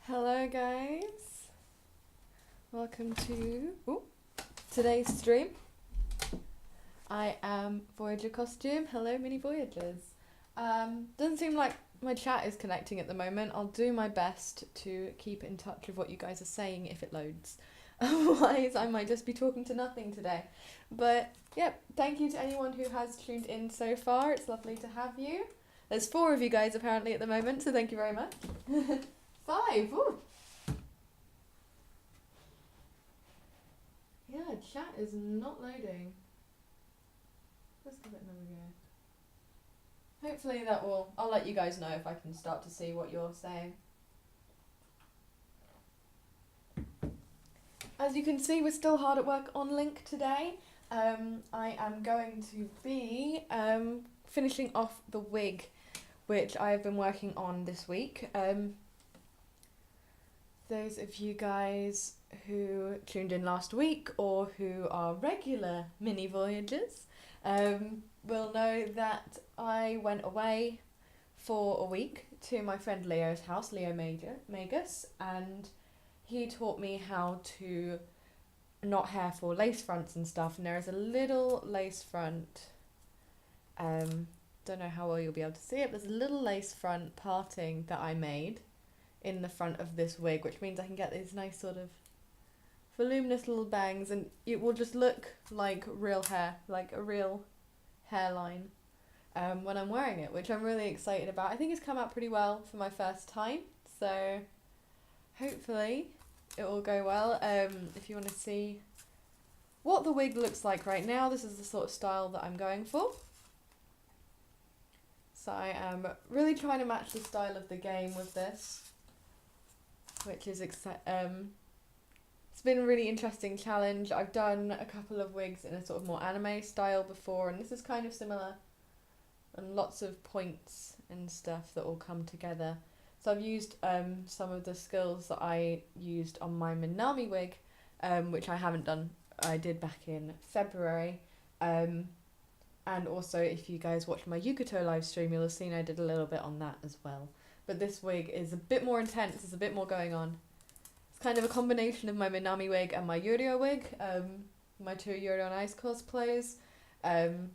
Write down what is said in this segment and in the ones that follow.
Hello guys, welcome to today's stream. I am Voyager costume. Hello mini Voyagers. Doesn't seem like my chat is connecting at the moment. I'll do my best to keep in touch with what you guys are saying if it loads. Otherwise I might just be talking to nothing today. But yep, thank you to anyone who has tuned in so far. It's lovely to have you. There's 4 of you guys apparently at the moment, so thank you very much. 5, ooh. Yeah, chat is not loading. Let's give it another go. Hopefully that will, I'll let you guys know if I can start to see what you're saying. As you can see, we're still hard at work on Link today. I am going to be finishing off the wig, which I have been working on this week. Those of you guys who tuned in last week or who are regular mini Voyagers will know that I went away for a week to my friend Leo's house, Leo Magus, and he taught me how to knot hair for lace fronts and stuff, and there is a little lace front, don't know how well you'll be able to see it, but there's a little lace front parting that I made in the front of this wig, which means I can get these nice sort of voluminous little bangs, and it will just look like real hair, like a real hairline when I'm wearing it, which I'm really excited about. I think it's come out pretty well for my first time, so hopefully it will go well. If you want to see what the wig looks like right now, this is the sort of style that I'm going for. So I am really trying to match the style of the game with this, which is it's been a really interesting challenge. I've done a couple of wigs in a sort of more anime style before, and this is kind of similar, and lots of points and stuff that all come together. So I've used some of the skills that I used on my Minami wig, which I haven't done. I did back in February. And also, if you guys watched my Yukato live stream, you'll have seen I did a little bit on that as well. but this wig is a bit more intense, there's a bit more going on. It's kind of a combination of my Minami wig and my Yurio wig, my two Yuri on Ice cosplays,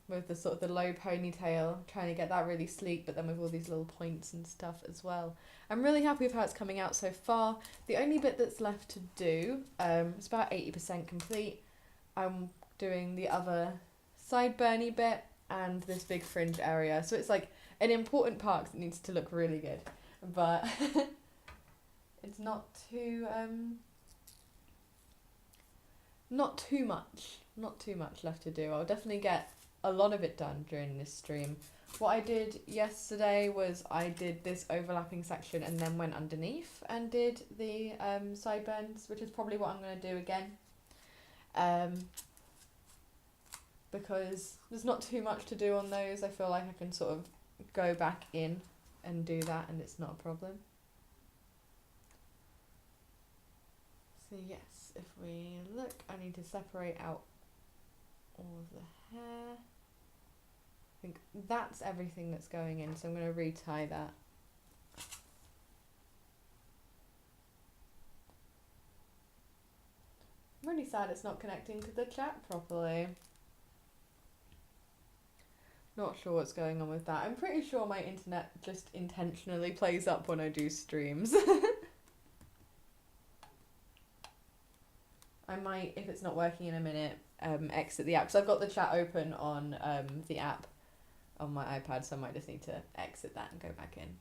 with the sort of the low ponytail, trying to get that really sleek, but then with all these little points and stuff as well. I'm really happy with how it's coming out so far. The only bit that's left to do, it's about 80% complete. I'm doing the other sideburny bit and this big fringe area, so it's like an important part that needs to look really good, but it's not too much left to do. I'll definitely get a lot of it done during this stream. What I did yesterday was I did this overlapping section and then went underneath and did the sideburns, which is probably what I'm going to do again. Because there's not too much to do on those. I feel like I can sort of go back in and do that and it's not a problem. So yes, if we look, I need to separate out all of the hair. I think that's everything that's going in, so I'm going to retie that. I'm really sad it's not connecting to the chat properly. Not sure what's going on with that. I'm pretty sure my internet just intentionally plays up when I do streams. I might, if it's not working in a minute, exit the app. So I've got the chat open on the app on my iPad, so I might just need to exit that and go back in.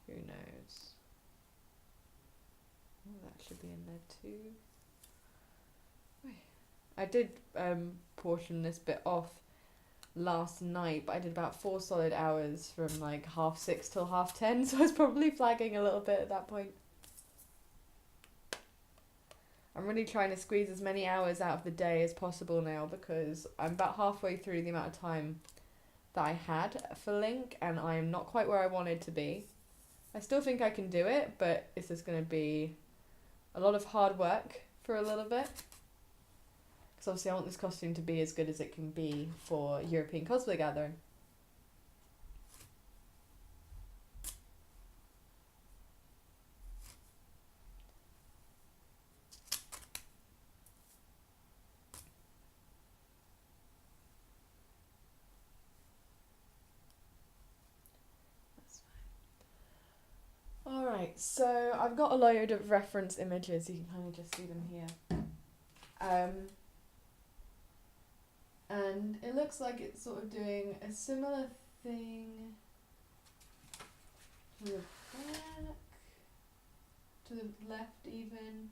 Who knows? Oh, that should be in there too. I did portion this bit off last night, but I did about 4 solid hours from like 6:30 till 10:30, so I was probably flagging a little bit at that point. I'm really trying to squeeze as many hours out of the day as possible now because I'm about halfway through the amount of time that I had for Link and I'm not quite where I wanted to be. I still think I can do it, but it's just going to be a lot of hard work for a little bit. Because obviously I want this costume to be as good as it can be for European Cosplay Gathering. Alright, so I've got a load of reference images, you can kind of just see them here. And it looks like it's sort of doing a similar thing to the back, to the left even,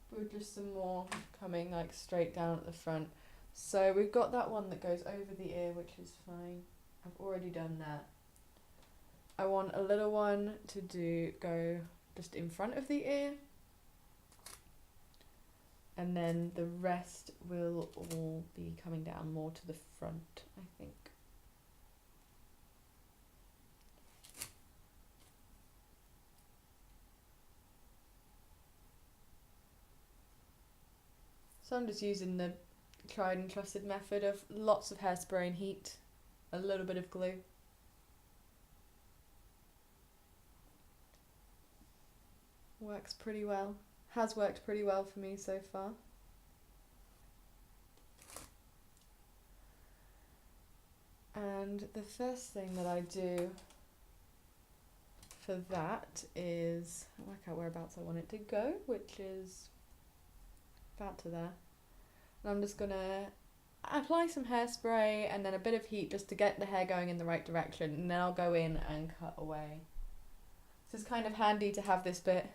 but with just some more coming like straight down at the front. So we've got that one that goes over the ear, which is fine. I've already done that. I want a little one to go just in front of the ear. And then the rest will all be coming down more to the front, I think. So I'm just using the tried and trusted method of lots of hairspray and heat, a little bit of glue. Works pretty well. Has worked pretty well for me so far. And the first thing that I do for that is work out whereabouts I want it to go, which is about to there. And I'm just gonna apply some hairspray and then a bit of heat just to get the hair going in the right direction, and then I'll go in and cut away. So it's kind of handy to have this bit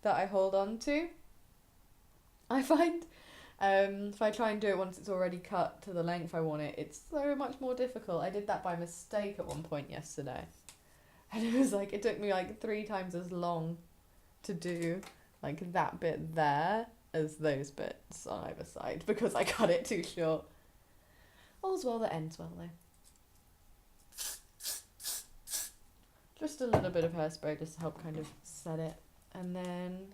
that I hold on to, I find. If I try and do it once it's already cut to the length I want it, it's so much more difficult. I did that by mistake at one point yesterday, and it was like, it took me like 3 times as long to do like that bit there as those bits on either side because I cut it too short. All's well that ends well though. Just a little bit of hairspray just to help kind of set it. And then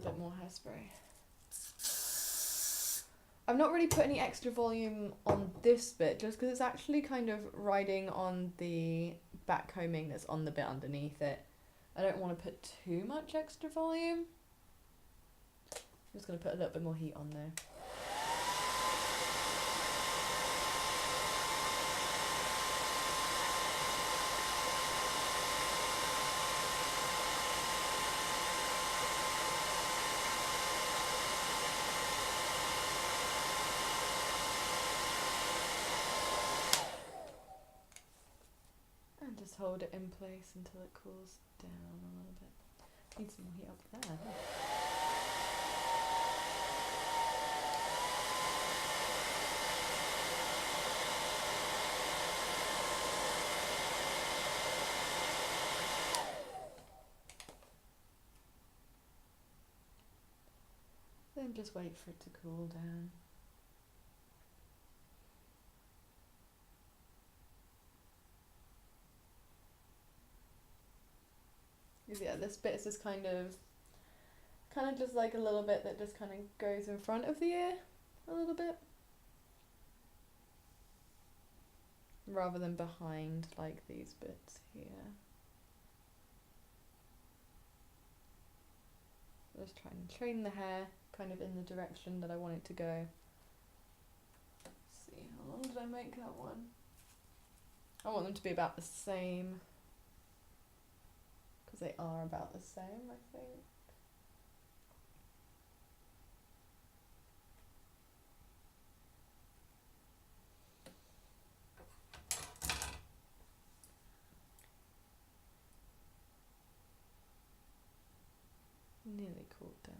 bit more hairspray. I've not really put any extra volume on this bit just because it's actually kind of riding on the back combing that's on the bit underneath it. I don't want to put too much extra volume. I'm just going to put a little bit more heat on there. And just hold it in place until it cools down a little bit. Need some more heat up there. Then just wait for it to cool down. Yeah, this bit is just kind of just like a little bit that just kind of goes in front of the ear a little bit, rather than behind like these bits here. Just try and train the hair kind of in the direction that I want it to go. Let's see, how long did I make that one? I want them to be about the same, because they are about the same, I think. Nearly cooled down.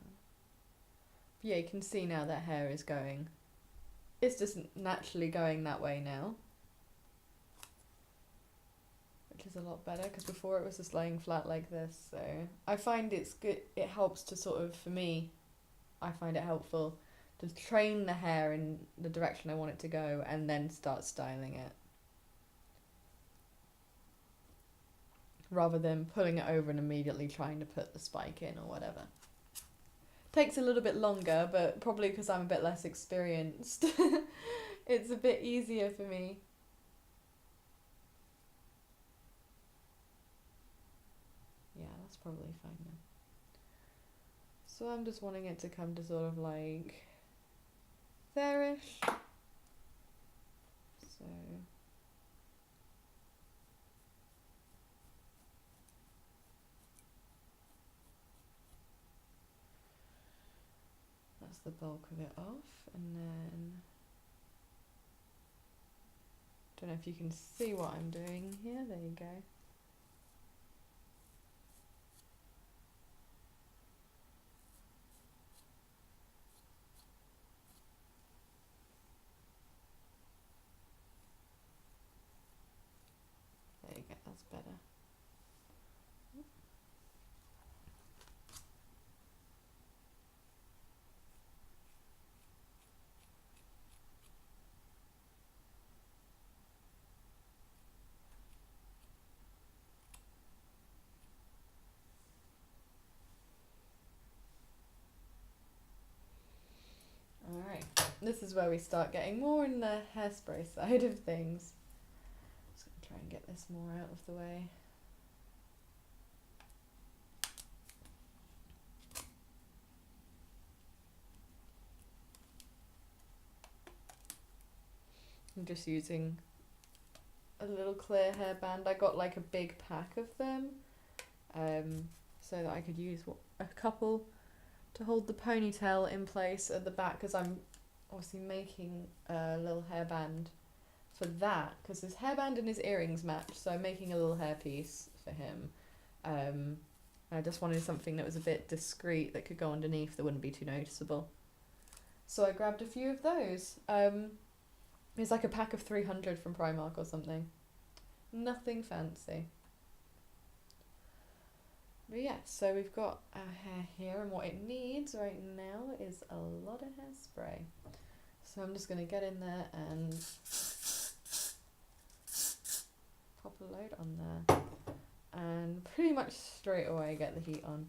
Yeah, you can see now that hair is going. It's just naturally going that way now, which is a lot better, because before it was just laying flat like this. So I find it's good. It helps to sort of, for me, I find it helpful to train the hair in the direction I want it to go and then start styling it, rather than pulling it over and immediately trying to put the spike in or whatever. Takes a little bit longer, but probably because I'm a bit less experienced, it's a bit easier for me. Yeah, that's probably fine now. So I'm just wanting it to come to sort of like there-ish. So that's the bulk of it off, and then don't know if you can see what I'm doing here. There you go. There you go, that's better. Alright, this is where we start getting more in the hairspray side of things. Just going to try and get this more out of the way. I'm just using a little clear hairband. I got like a big pack of them, so that I could use a couple to hold the ponytail in place at the back, because I'm obviously making a little hairband for that, because his hairband and his earrings match, so I'm making a little hairpiece for him. I just wanted something that was a bit discreet that could go underneath that wouldn't be too noticeable. So I grabbed a few of those. It's like a pack of 300 from Primark or something. Nothing fancy. But yeah, so we've got our hair here, and what it needs right now is a lot of hairspray. So I'm just going to get in there and pop a load on there. And pretty much straight away get the heat on.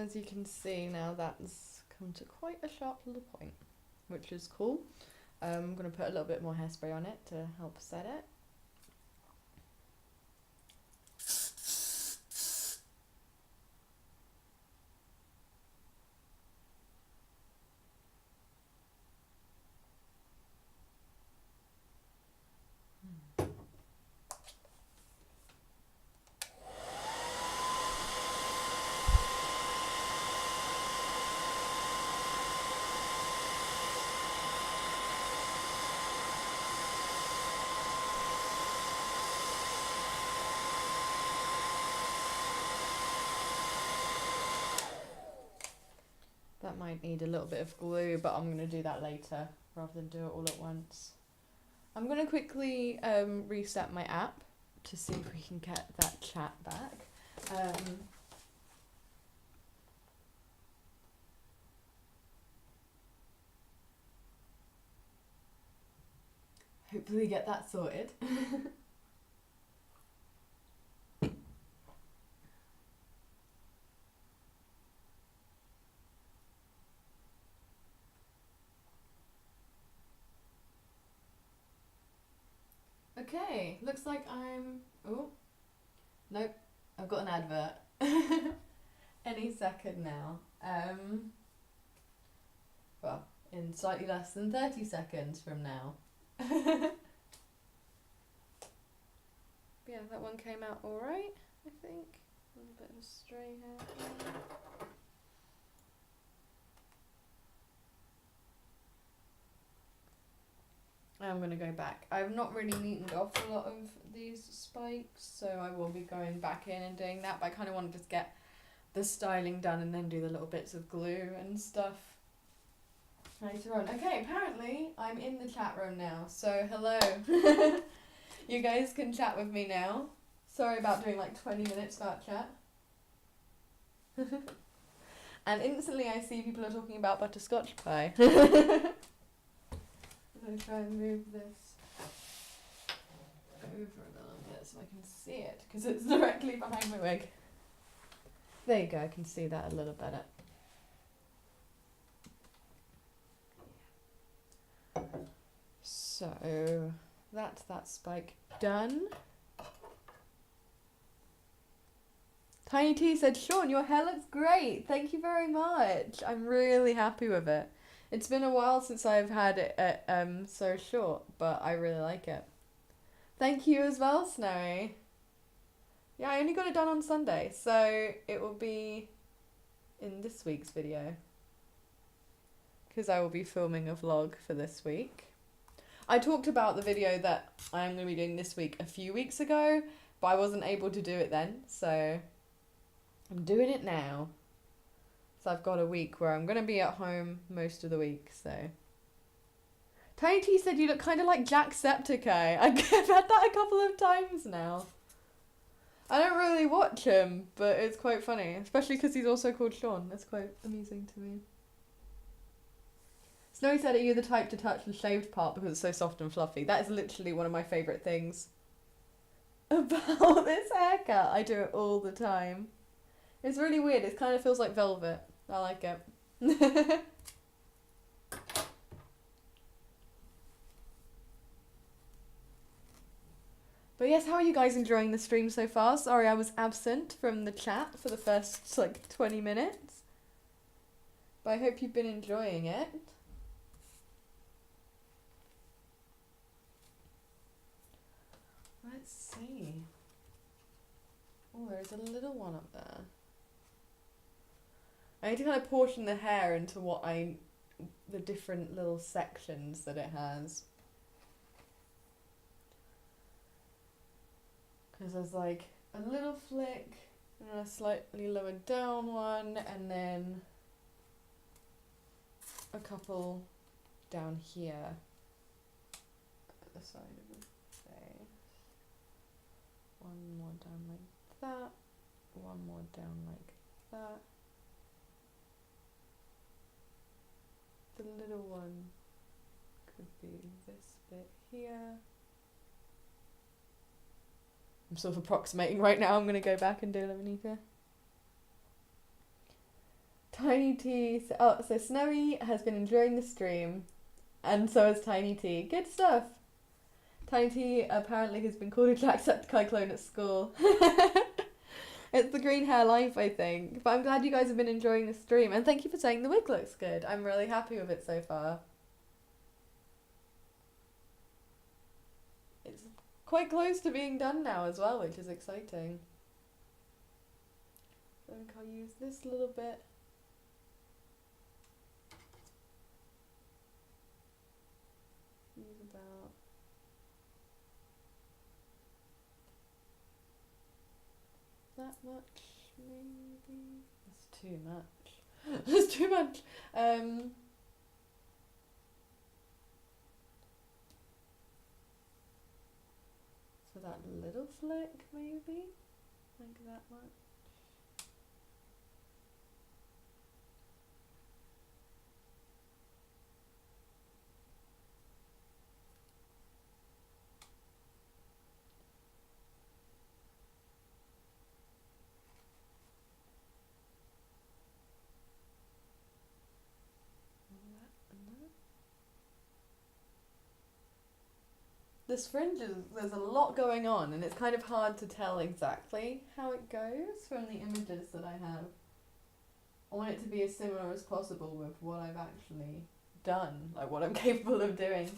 as you can see now, that's come to quite a sharp little point, which is cool. I'm going to put a little bit more hairspray on it to help set it. That might need a little bit of glue, but I'm going to do that later rather than do it all at once. I'm going to quickly reset my app to see if we can get that chat back. Hopefully get that sorted. Okay, looks like I'm... Oh, nope, I've got an advert. Any second now. Well, in slightly less than 30 seconds from now. Yeah, that one came out alright, I think. A little bit of a stray hair. I'm going to go back. I've not really neatened off a lot of these spikes, so I will be going back in and doing that, but I kind of want to just get the styling done and then do the little bits of glue and stuff later on. Okay, apparently I'm in the chat room now, so hello. You guys can chat with me now. Sorry about doing like 20 minutes without chat. And instantly I see people are talking about butterscotch pie. I'm going to try and move this over a little bit so I can see it, because it's directly behind my wig. There you go, I can see that a little better. So, that's that spike done. Tiny T said, Sean, your hair looks great. Thank you very much. I'm really happy with it. It's been a while since I've had it so short, but I really like it. Thank you as well, Snowy. Yeah, I only got it done on Sunday, so it will be in this week's video, because I will be filming a vlog for this week. I talked about the video that I'm going to be doing this week a few weeks ago, but I wasn't able to do it then, so I'm doing it now. So I've got a week where I'm going to be at home most of the week, so. Tiny T said you look kind of like Jacksepticeye. I've had that a couple of times now. I don't really watch him, but it's quite funny, especially because he's also called Sean. That's quite amusing to me. Snowy said, are you the type to touch the shaved part because it's so soft and fluffy? That is literally one of my favourite things about this haircut. I do it all the time. It's really weird. It kind of feels like velvet. I like it. But yes, how are you guys enjoying the stream so far? Sorry, I was absent from the chat for the first, like, 20 minutes. But I hope you've been enjoying it. Let's see. Oh, there's a little one up there. I need to kind of portion the hair into the different little sections that it has. Because there's like a little flick, and a slightly lower down one, and then a couple down here at the side of the face. One more down like that, one more down like that. The little one could be this bit here. I'm sort of approximating right now. I'm going to go back and do it underneath here. Tiny T. Oh, so Snowy has been enjoying the stream, and so has Tiny T. Good stuff. Tiny T apparently has been called a Jacksepticeye clone at school. It's the green hair life, I think. But I'm glad you guys have been enjoying the stream, and thank you for saying the wig looks good. I'm really happy with it so far. It's quite close to being done now as well, which is exciting. I think I'll use this little bit. Use about that much, maybe. That's too much. That's too much. So that little flick, maybe, like that much. This fringe is, there's a lot going on, and it's kind of hard to tell exactly how it goes from the images that I have. I want it to be as similar as possible with what I've actually done, like what I'm capable of doing.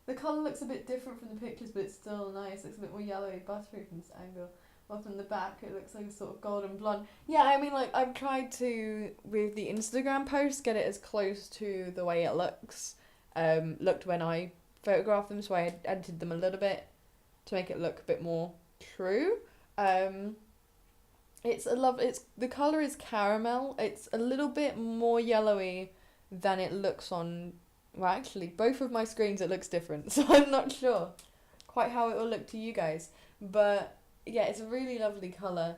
The colour looks a bit different from the pictures, but it's still nice. It looks a bit more yellowy, buttery from this angle. Well, from the back, it looks like a sort of golden blonde. Yeah, I mean, like, I've tried to, with the Instagram post, get it as close to the way it looked when I photographed them, so I had edited them a little bit to make it look a bit more true. The colour is caramel. It's a little bit more yellowy than it looks on, well, actually, both of my screens it looks different, so I'm not sure quite how it will look to you guys, but yeah, it's a really lovely colour.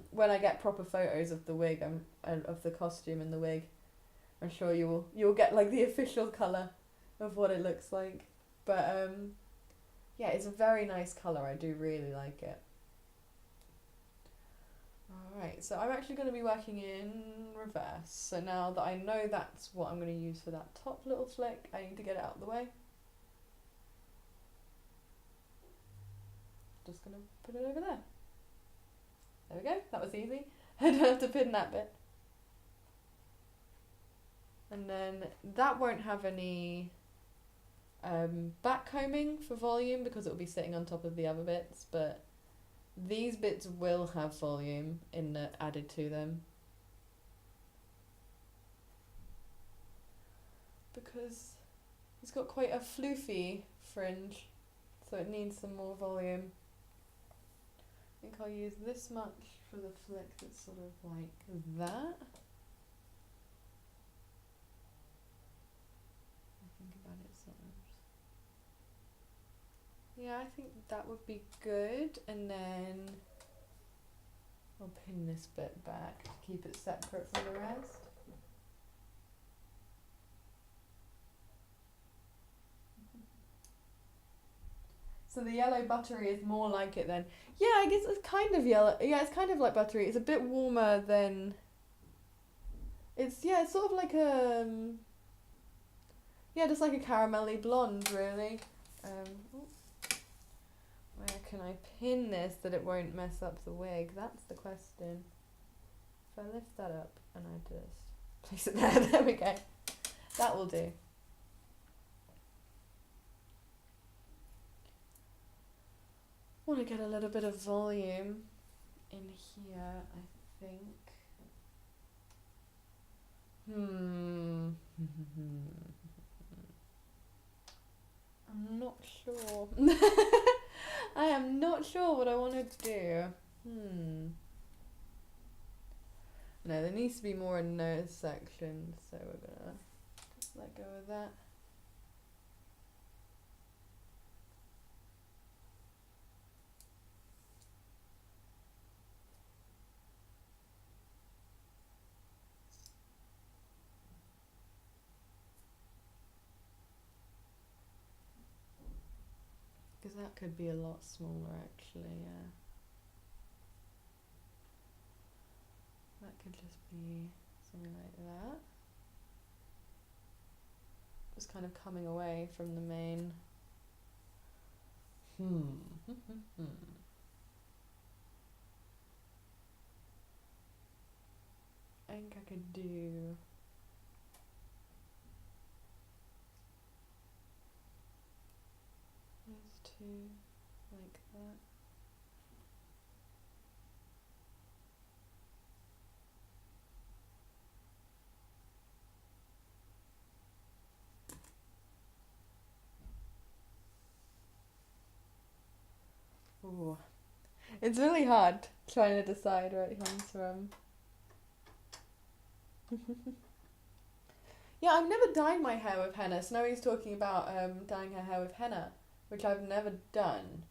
When I get proper photos of the wig, of the costume and the wig, I'm sure you'll get like the official colour of what it looks like. But yeah, it's a very nice colour. I do really like it. Alright, so I'm actually going to be working in reverse. So now that I know that's what I'm going to use for that top little flick, I need to get it out of the way. Just going to put it over there. There we go, that was easy. I don't have to pin that bit. And then that won't have any back combing for volume because it will be sitting on top of the other bits, but these bits will have volume added to them. Because it's got quite a floofy fringe, so it needs some more volume. I think I'll use this much for the flick that's sort of like that. I think about it sometimes. Yeah, I think that would be good, and then I'll pin this bit back to keep it separate from the rest. So the yellow buttery is more like it then. Yeah, I guess it's kind of yellow. Yeah, it's kind of like buttery. It's a bit warmer than... It's sort of like a... yeah, just like a caramelly blonde, really. Where can I pin this that it won't mess up the wig? That's the question. If I lift that up and I just place it there, there we go. That will do. Want to get a little bit of volume in here, I think. I'm not sure. I am not sure what I want to do. No, there needs to be more in those sections, so we're gonna just let go of that. Because that could be a lot smaller, actually, yeah. that could just be something like that. Just kind of coming away from the main. I think I could do those two like that. Ooh. It's really hard trying to decide where it comes from. Yeah, I've never dyed my hair with henna. Snowy's talking about dyeing her hair with henna, which I've never done.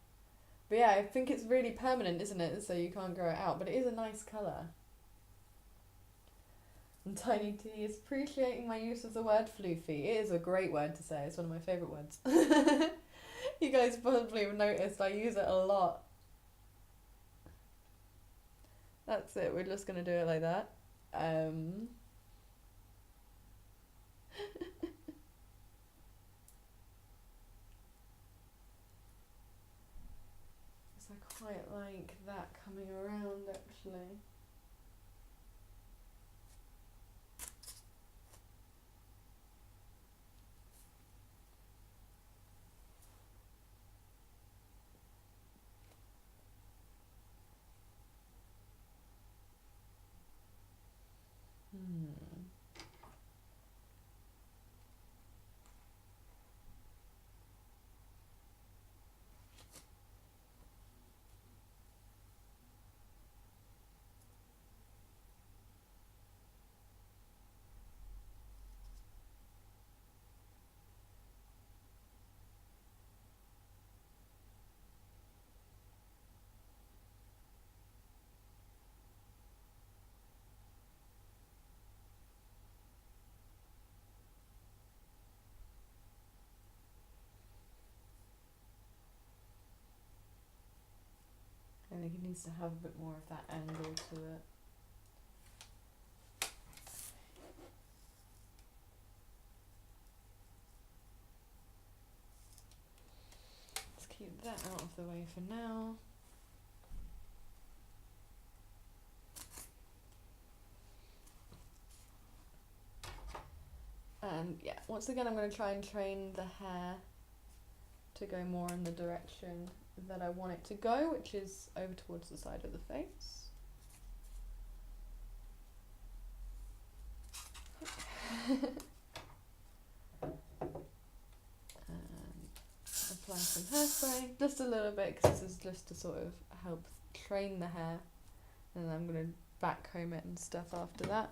But yeah, I think it's really permanent, isn't it? So you can't grow it out, but it is a nice colour. And Tiny T is appreciating my use of the word floofy. It is a great word to say. It's one of my favourite words. You guys probably have noticed I use it a lot. That's it. We're just going to do it like that. I quite like that coming around, actually. I think it needs to have a bit more of that angle to it. Let's keep that out of the way for now. And yeah, once again I'm going to try and train the hair to go more in the direction that I want it to go, which is over towards the side of the face. And apply some hairspray, just a little bit, because this is just to sort of help train the hair, and then I'm going to back comb it and stuff after that.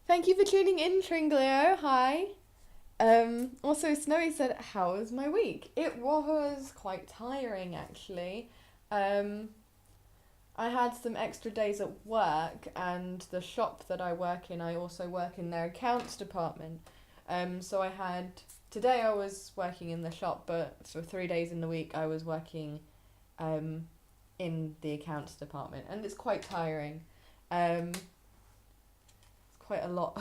Thank you for tuning in, Tringleo. Hi. Also, Snowy said, how was my week? It was quite tiring, actually. I had some extra days at work, and the shop that I work in, I also work in their accounts department. So today I was working in the shop, but for 3 days in the week I was working in the accounts department, and it's quite tiring. Quite a lot.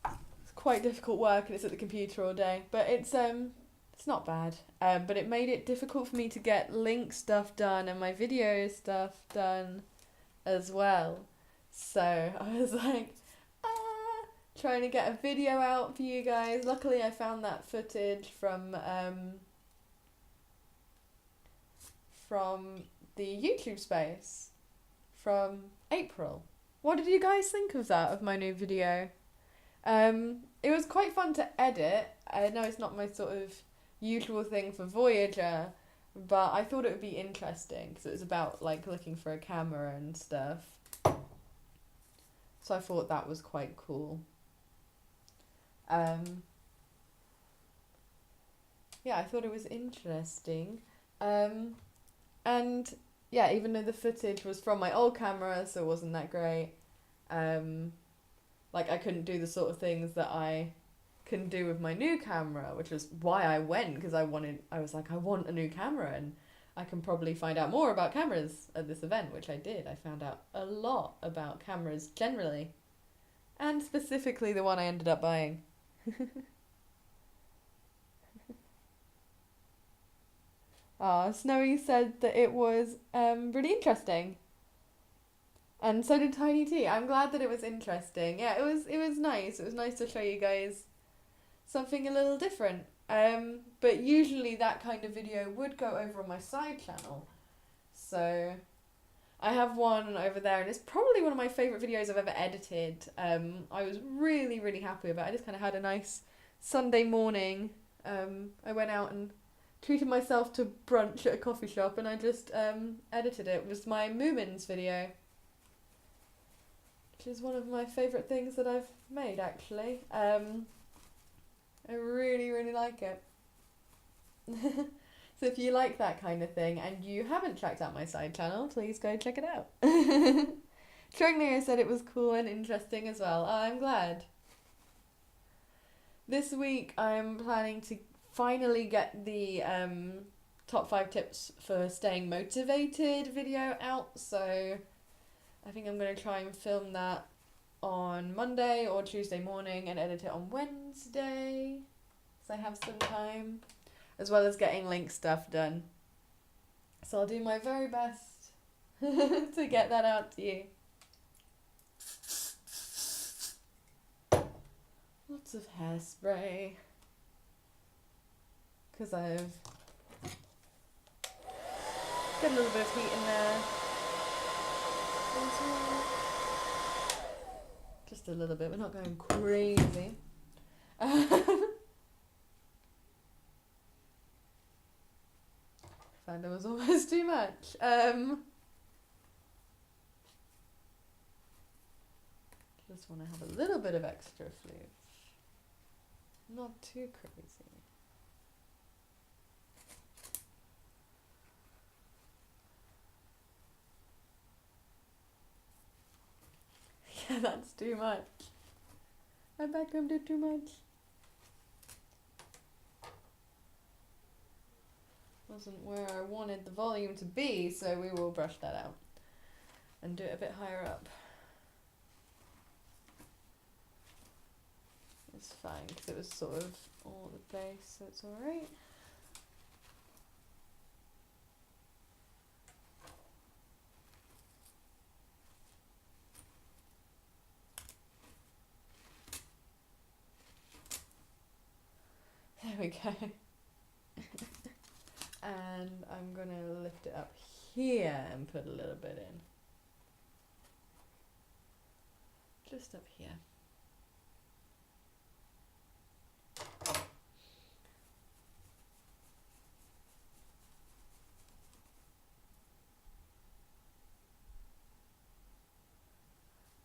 It's quite difficult work, and it's at the computer all day, but it's not bad. But it made it difficult for me to get link stuff done and my video stuff done as well. So I was like, trying to get a video out for you guys. Luckily I found that footage from the YouTube space from April. What did you guys think of that, of my new video? It was quite fun to edit. I know it's not my sort of usual thing for Voyager, but I thought it would be interesting because it was about like looking for a camera and stuff. So I thought that was quite cool. Yeah, I thought it was interesting. And yeah, even though the footage was from my old camera, so it wasn't that great, like I couldn't do the sort of things that I can do with my new camera, which was why I went, because I was like, I want a new camera, and I can probably find out more about cameras at this event, which I did. I found out a lot about cameras generally, and specifically the one I ended up buying. Snowy said that it was really interesting. And so did Tiny T. I'm glad that it was interesting. Yeah, it was nice. It was nice to show you guys something a little different. But usually that kind of video would go over on my side channel. So I have one over there, and it's probably one of my favourite videos I've ever edited. I was really, really happy about it. I just kind of had a nice Sunday morning. I went out and treated myself to brunch at a coffee shop, and I just edited it. It was my Moomins video, which is one of my favourite things that I've made, actually. I really, really like it. So if you like that kind of thing and you haven't checked out my side channel, please go check it out. Trogner said it was cool and interesting as well. Oh, I'm glad. This week I'm planning to finally get the top 5 tips for staying motivated video out, so I think I'm going to try and film that on Monday or Tuesday morning and edit it on Wednesday, so I have some time, as well as getting link stuff done. So I'll do my very best to get that out to you. Lots of hairspray, because I've got a little bit of heat in there. Just a little bit, we're not going crazy. Found it was almost too much. Just want to have a little bit of extra fluid. Not too crazy. Yeah, that's too much. My background did too much. Wasn't where I wanted the volume to be, so we will brush that out and do it a bit higher up. It's fine, because it was sort of all over the place, so it's alright. There we go. And I'm going to lift it up here and put a little bit in. Just up here.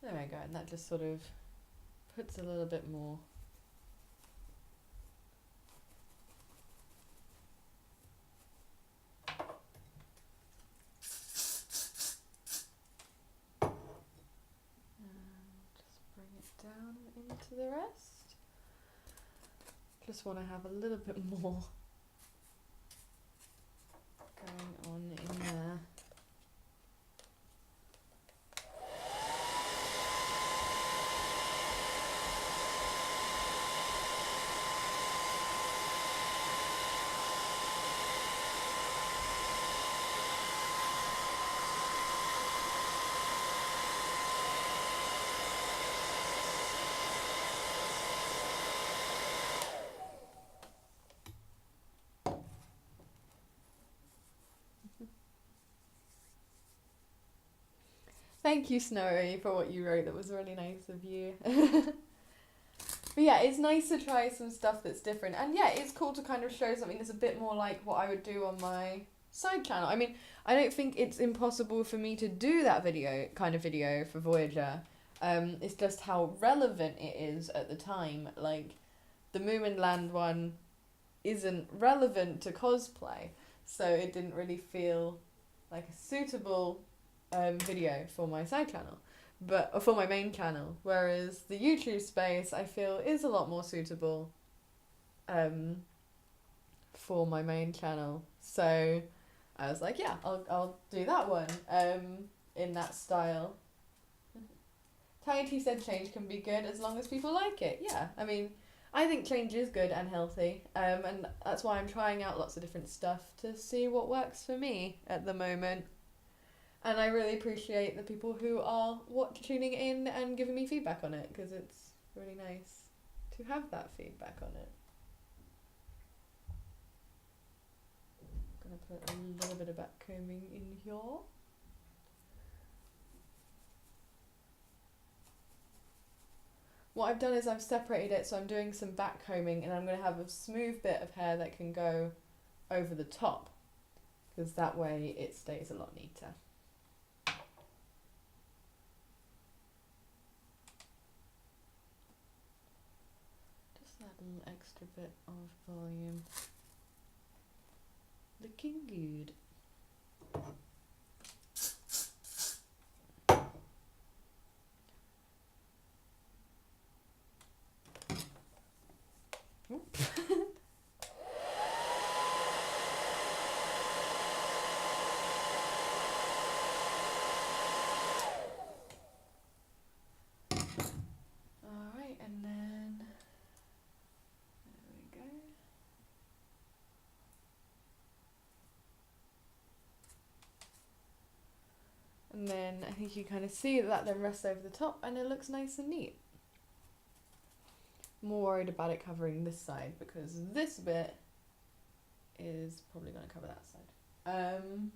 There we go, and that just sort of puts a little bit more . Down into the rest. Just want to have a little bit more going on in there. Thank you, Snowy, for what you wrote. That was really nice of you. But yeah, it's nice to try some stuff that's different. And yeah, it's cool to kind of show something that's a bit more like what I would do on my side channel. I mean, I don't think it's impossible for me to do that kind of video for Voyager. It's just how relevant it is at the time. Like, the Moomin Land one isn't relevant to cosplay, so it didn't really feel like a suitable video for my side channel, for my main channel. Whereas the YouTube space, I feel, is a lot more suitable for my main channel. So I was like, yeah, I'll do that one in that style. Tiny T said change can be good as long as people like it. Yeah, I mean, I think change is good and healthy, and that's why I'm trying out lots of different stuff to see what works for me at the moment. And I really appreciate the people who are tuning in and giving me feedback on it, because it's really nice to have that feedback on it. I'm going to put a little bit of backcombing in here. What I've done is I've separated it, so I'm doing some backcombing, and I'm going to have a smooth bit of hair that can go over the top, because that way it stays a lot neater. Just that little extra bit of volume. Looking good. Alright, and then there we go. And then I think you kind of see that then rests over the top, and it looks nice and neat. More worried about it covering this side, because this bit is probably going to cover that side. Kind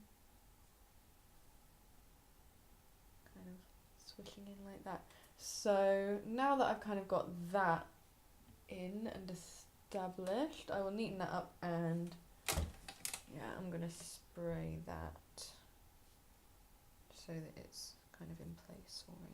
of swishing in like that. So now that I've kind of got that in and established, I will neaten that up, and yeah, I'm going to spray that so that it's kind of in place already.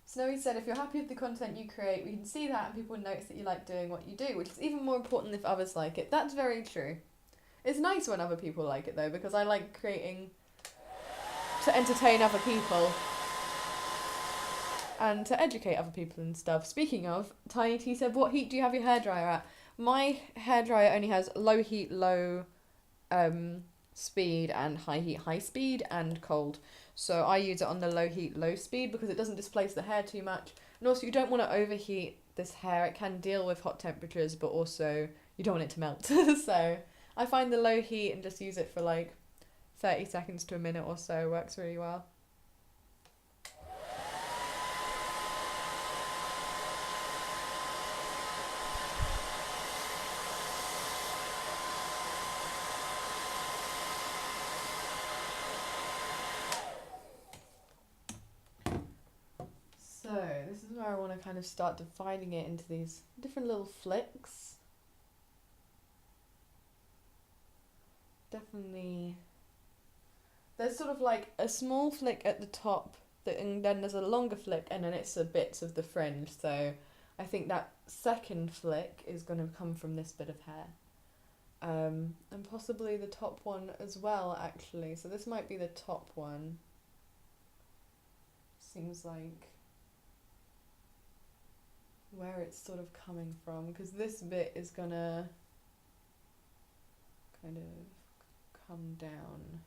Snowy said, if you're happy with the content you create, we can see that and people notice that you like doing what you do, which is even more important if others like it. That's very true. It's nice when other people like it though, because I like creating to entertain other people and to educate other people and stuff. Speaking of, Tiny T said, what heat do you have your hairdryer at? My hairdryer only has low heat, low speed, and high heat, high speed, and cold. So I use it on the low heat, low speed, because it doesn't displace the hair too much. And also you don't want to overheat this hair. It can deal with hot temperatures, but also you don't want it to melt. So I find the low heat and just use it for like 30 seconds to a minute or so works really well. So this is where I want to kind of start dividing it into these different little flicks. Definitely, there's sort of like a small flick at the top, and then there's a longer flick, and then it's the bits of the fringe. So I think that second flick is going to come from this bit of hair. And possibly the top one as well, actually. So this might be the top one. Seems like where it's sort of coming from, because this bit is gonna kind of come down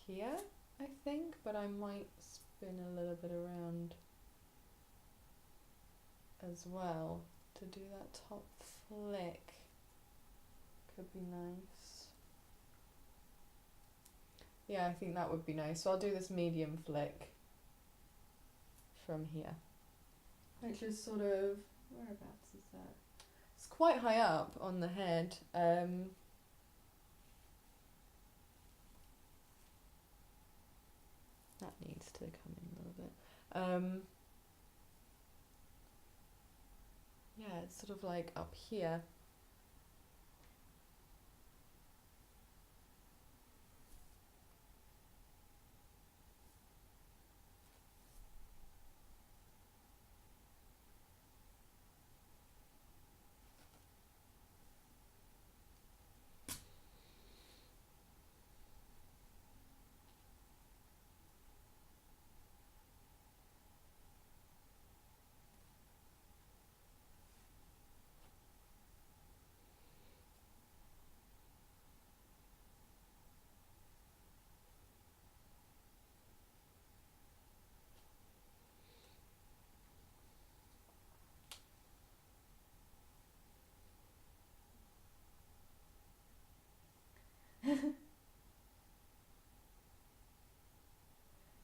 here, I think, but I might spin a little bit around as well to do that top flick. Could be nice. Yeah, I think that would be nice. So I'll do this medium flick from here, which is sort of, whereabouts is that? It's quite high up on the head. That needs to come in a little bit. Yeah, it's sort of like up here.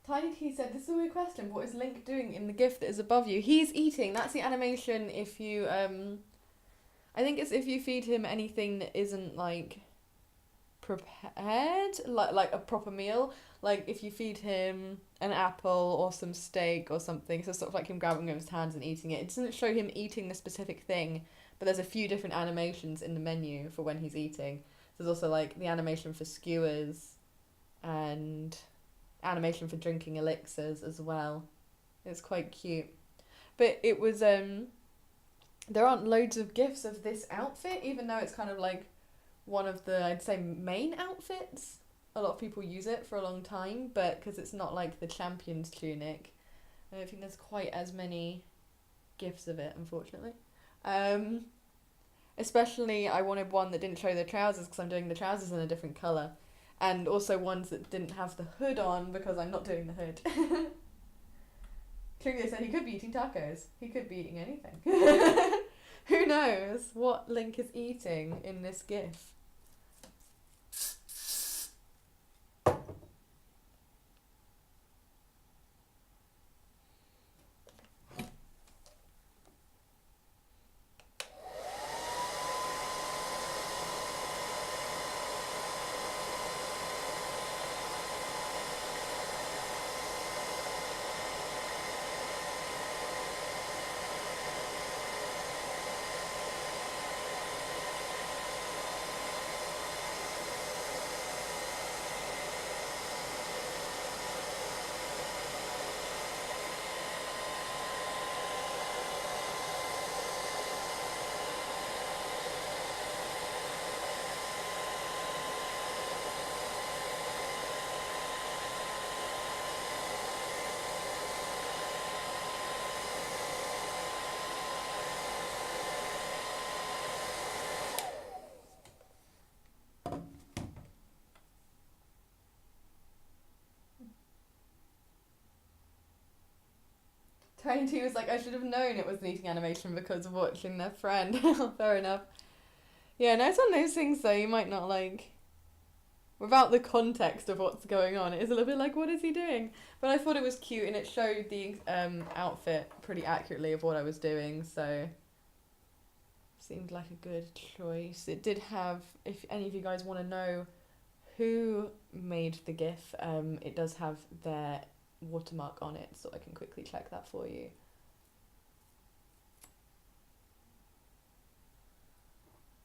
Tiny T said, this is a weird question. What is Link doing in the GIF that is above you? He's eating. That's the animation if you, I think it's if you feed him anything that isn't, like, prepared, like a proper meal. Like, if you feed him an apple or some steak or something, so sort of like him grabbing it with his hands and eating it. It doesn't show him eating the specific thing, but there's a few different animations in the menu for when he's eating. There's also, like, the animation for skewers and animation for drinking elixirs as well. It's quite cute. But it was, there aren't loads of GIFs of this outfit, even though it's kind of like one of the, I'd say, main outfits. A lot of people use it for a long time, but because it's not like the champion's tunic, I don't think there's quite as many GIFs of it, unfortunately. Especially, I wanted one that didn't show the trousers because I'm doing the trousers in a different colour. And also ones that didn't have the hood on because I'm not doing the hood. Truly, said he could be eating tacos. He could be eating anything. Who knows what Link is eating in this GIF? Tiny T was like, I should have known it was an eating animation because of watching their friend. Fair enough. Yeah, no, it's one of those things though, you might not like, without the context of what's going on, it is a little bit like, what is he doing? But I thought it was cute and it showed the outfit pretty accurately of what I was doing, so seemed like a good choice. It did have, if any of you guys want to know who made the GIF, it does have their watermark on it, so I can quickly check that for you.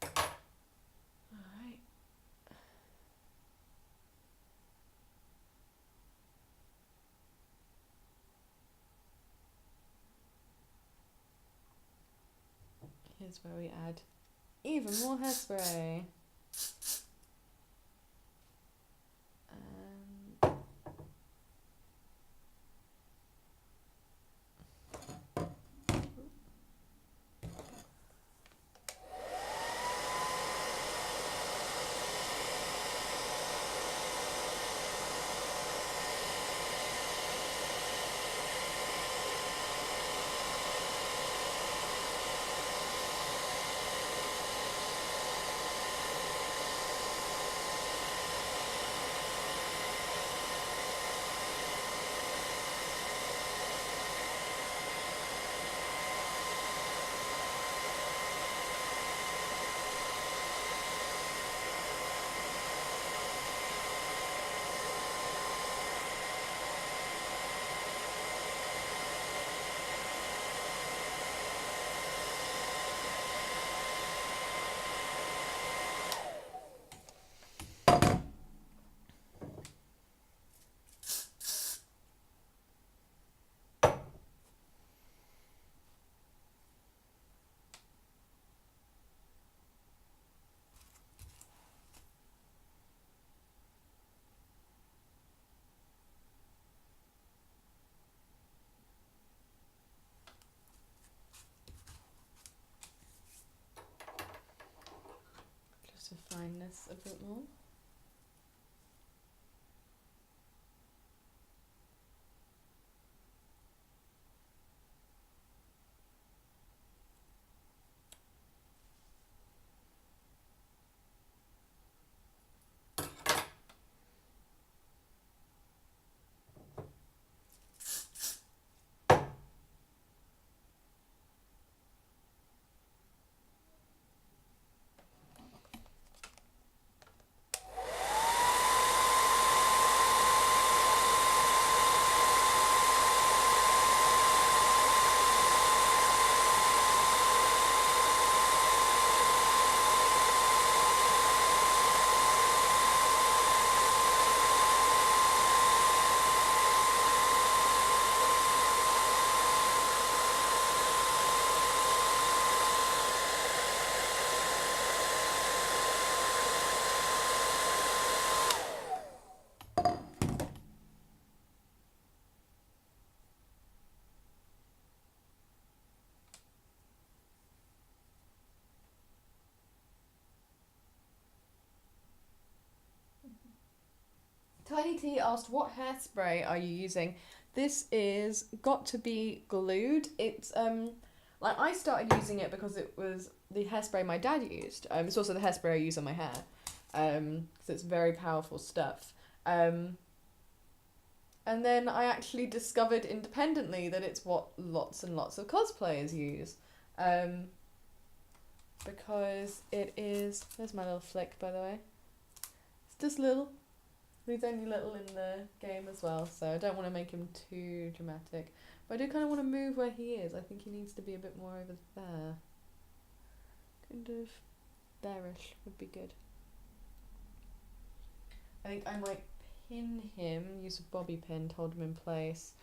Alright. Here's where we add even more hairspray. refine this a bit more. Tiny T asked, what hairspray are you using? This is got to be glued. It's like I started using it because it was the hairspray my dad used. It's also the hairspray I use on my hair. So it's very powerful stuff. And then I actually discovered independently that it's what lots and lots of cosplayers use. Because it is, there's my little flick by the way. It's just little. He's only little in the game as well, so I don't want to make him too dramatic. But I do kind of want to move where he is. I think he needs to be a bit more over there. Kind of there-ish would be good. I think I might pin him, use a bobby pin to hold him in place,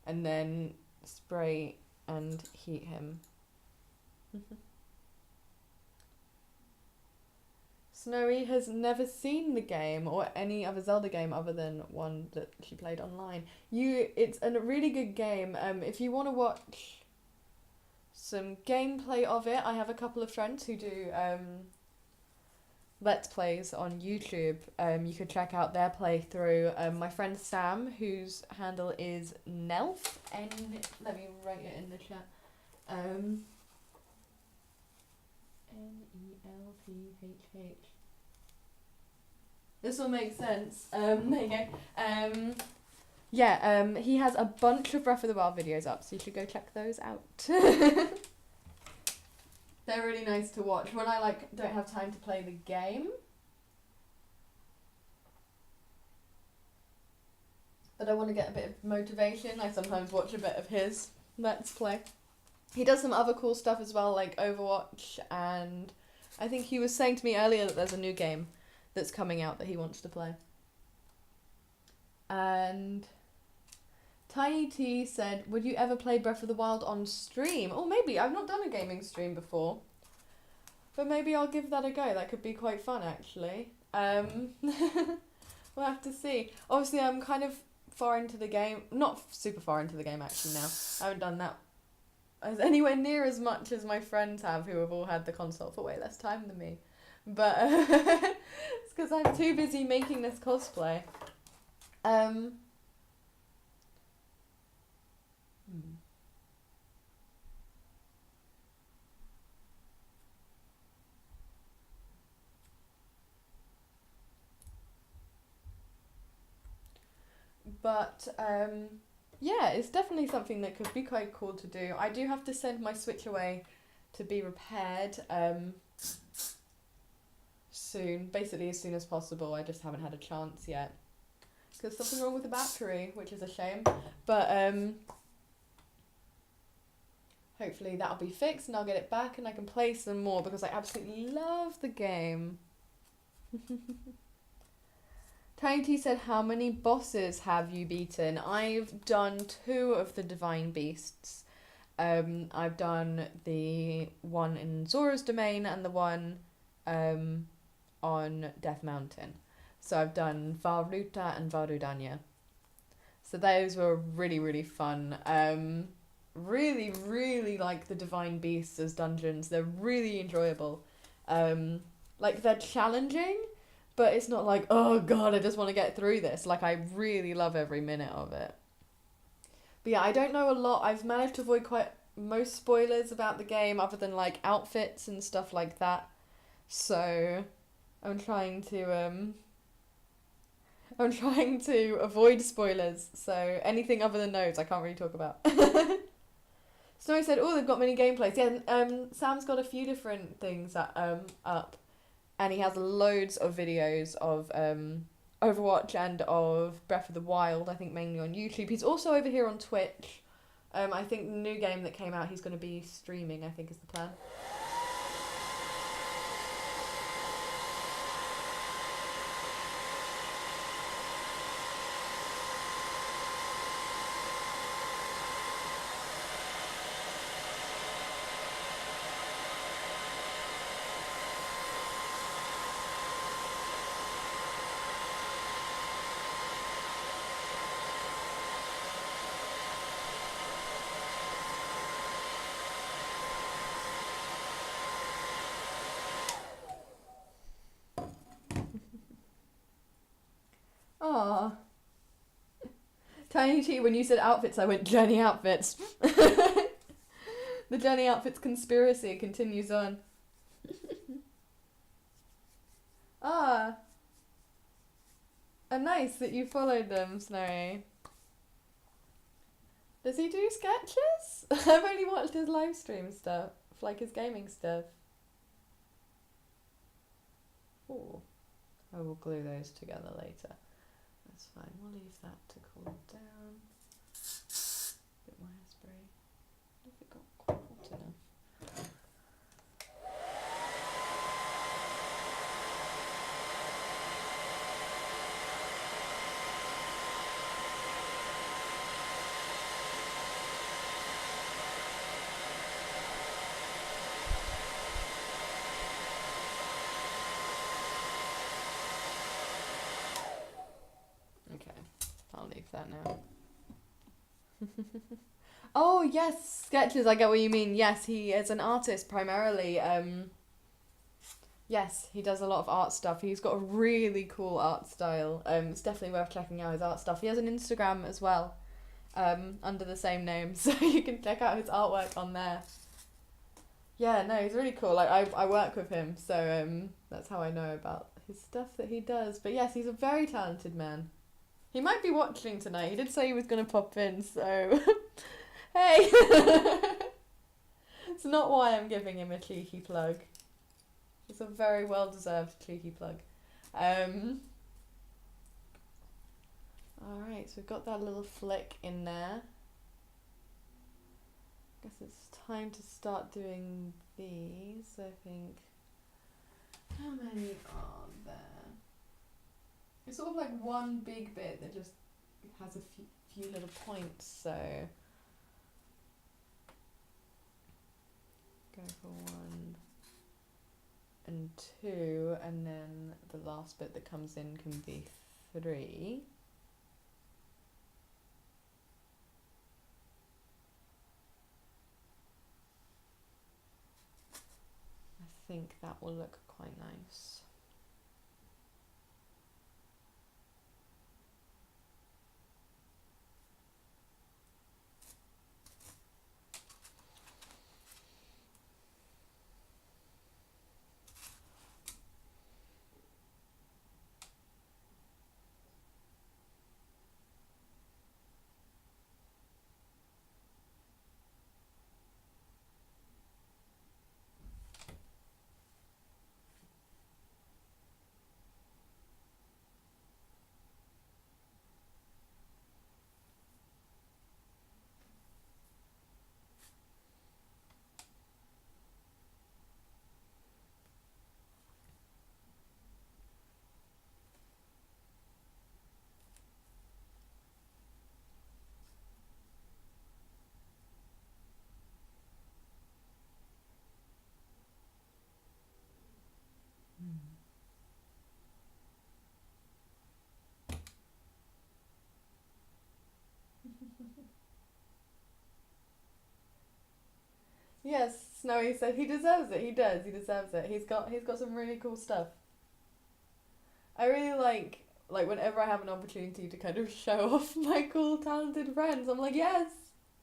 and then spray and heat him. Snowy has never seen the game or any other Zelda game other than one that she played online. It's a really good game. If you want to watch some gameplay of it, I have a couple of friends who do Let's Plays on YouTube. You could check out their playthrough. My friend Sam, whose handle is Nelphh, let me write it in the chat. Nelphh. This will make sense. There you go. He has a bunch of Breath of the Wild videos up, so you should go check those out. They're really nice to watch when I don't have time to play the game. But I want to get a bit of motivation. I sometimes watch a bit of his Let's Play. He does some other cool stuff as well, like Overwatch, and I think he was saying to me earlier that there's a new game that's coming out that he wants to play. And Tiny T said, would you ever play Breath of the Wild on stream? Oh, maybe. I've not done a gaming stream before. But maybe I'll give that a go. That could be quite fun, actually. We'll have to see. Obviously, I'm kind of far into the game. Not super far into the game, actually, now. I haven't done that as anywhere near as much as my friends have, who have all had the console for way less time than me. But it's because I'm too busy making this cosplay. But yeah, it's definitely something that could be quite cool to do. I do have to send my Switch away to be repaired soon, basically as soon as possible. I just haven't had a chance yet because something wrong with the battery, which is a shame, but hopefully that'll be fixed and I'll get it back and I can play some more because I absolutely love the game. Tiny T said, how many bosses have you beaten? I've done 2 of the Divine Beasts. I've done the one in Zora's Domain and the one on Death Mountain. So I've done Vah-Ruta and Vah-Rudania. So those were really, really fun. Really, really like the Divine Beasts as dungeons. They're really enjoyable. like they're challenging, but it's not like, oh god, I just want to get through this. Like, I really love every minute of it. But yeah, I don't know a lot. I've managed to avoid quite most spoilers about the game, other than like outfits and stuff like that. So I'm trying to avoid spoilers. So anything other than those, I can't really talk about. Snowy said, "Oh, they've got mini gameplays." Yeah, Sam's got a few different things up, and he has loads of videos of Overwatch and of Breath of the Wild. I think mainly on YouTube. He's also over here on Twitch. I think the new game that came out, he's going to be streaming. I think is the plan. Aww. Tiny T, when you said outfits, I went Jenny outfits. The Jenny outfits conspiracy continues on. Ah. Nice that you followed them, Snowy. Does he do sketches? I've only watched his live stream stuff, like his gaming stuff. Ooh. I will glue those together later. That's fine. We'll leave that to cool down. Bit more hairspray. If it got quite hot enough. I'll leave that now. Oh, yes, sketches, I get what you mean. Yes, he is an artist primarily. Yes, he does a lot of art stuff. He's got a really cool art style. It's definitely worth checking out his art stuff. He has an Instagram as well, under the same name, so you can check out his artwork on there. Yeah, no, he's really cool. Like, I work with him, so that's how I know about his stuff that he does. But yes, he's a very talented man. He might be watching tonight. He did say he was going to pop in, so... Hey! It's not why I'm giving him a cheeky plug. It's a very well-deserved cheeky plug. Alright, so we've got that little flick in there. Guess it's time to start doing these, I think. How many are there? It's sort of like one big bit that just has a few little points, so go for 1 and 2, and then the last bit that comes in can be 3. I think that will look quite nice. Yes, Snowy said he deserves it. He does. He deserves it. He's got some really cool stuff. I really like whenever I have an opportunity to kind of show off my cool, talented friends. I'm like, yes,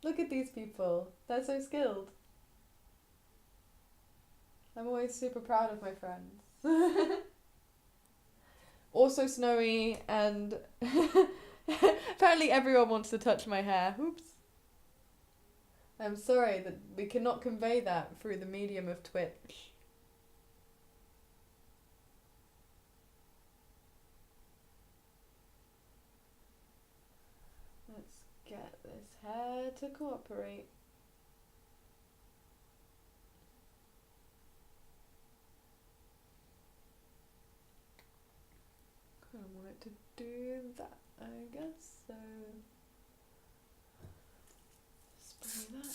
look at these people. They're so skilled. I'm always super proud of my friends. Also Snowy and apparently everyone wants to touch my hair. Oops. I'm sorry that we cannot convey that through the medium of Twitch. Let's get this hair to cooperate. I want it to do that, I guess, so spray that.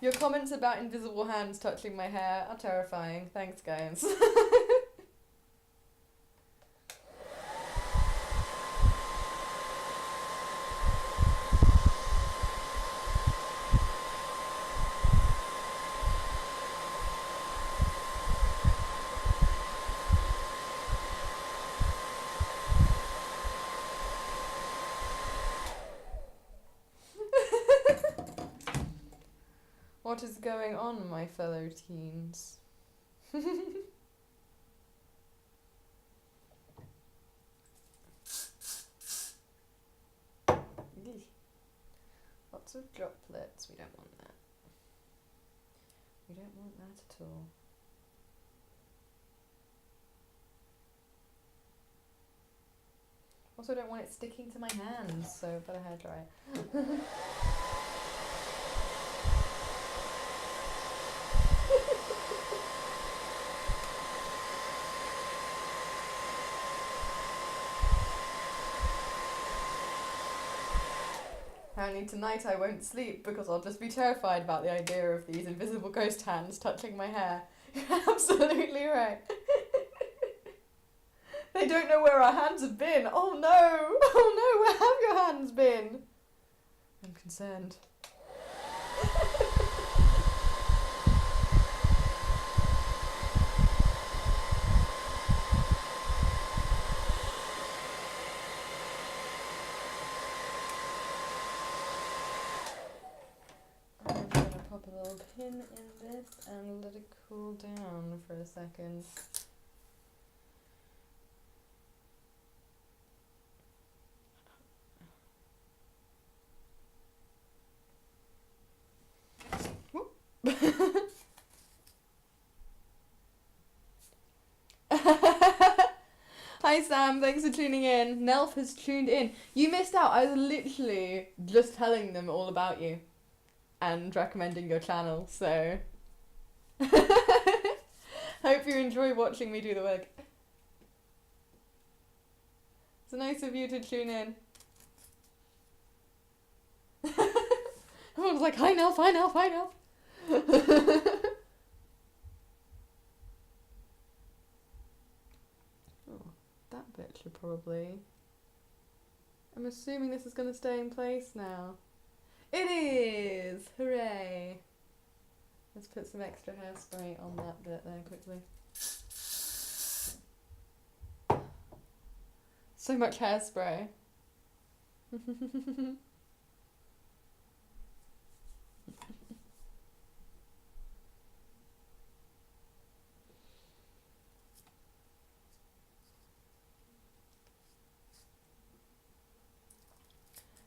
Your comments about invisible hands touching my hair are terrifying. Thanks, guys. What is going on, my fellow teens? Lots of droplets. We don't want that. We don't want that at all. Also don't want it sticking to my hands, so better hair dry it. Apparently tonight I won't sleep because I'll just be terrified about the idea of these invisible ghost hands touching my hair. You're absolutely right. They don't know where our hands have been. Oh no! Oh no, where have your hands been? I'm concerned. I'm gonna pop a little pin in this and let it cool down for a second. Hi Sam, thanks for tuning in. Nelphh has tuned in. You missed out. I was literally just telling them all about you and recommending your channel, so hope you enjoy watching me do the wig. It's nice of you to tune in. Everyone's like, hi Nelphh, hi Nelphh, hi Nelphh. That bit should probably... I'm assuming this is going to stay in place now. It is! Hooray! Let's put some extra hairspray on that bit there quickly. So much hairspray.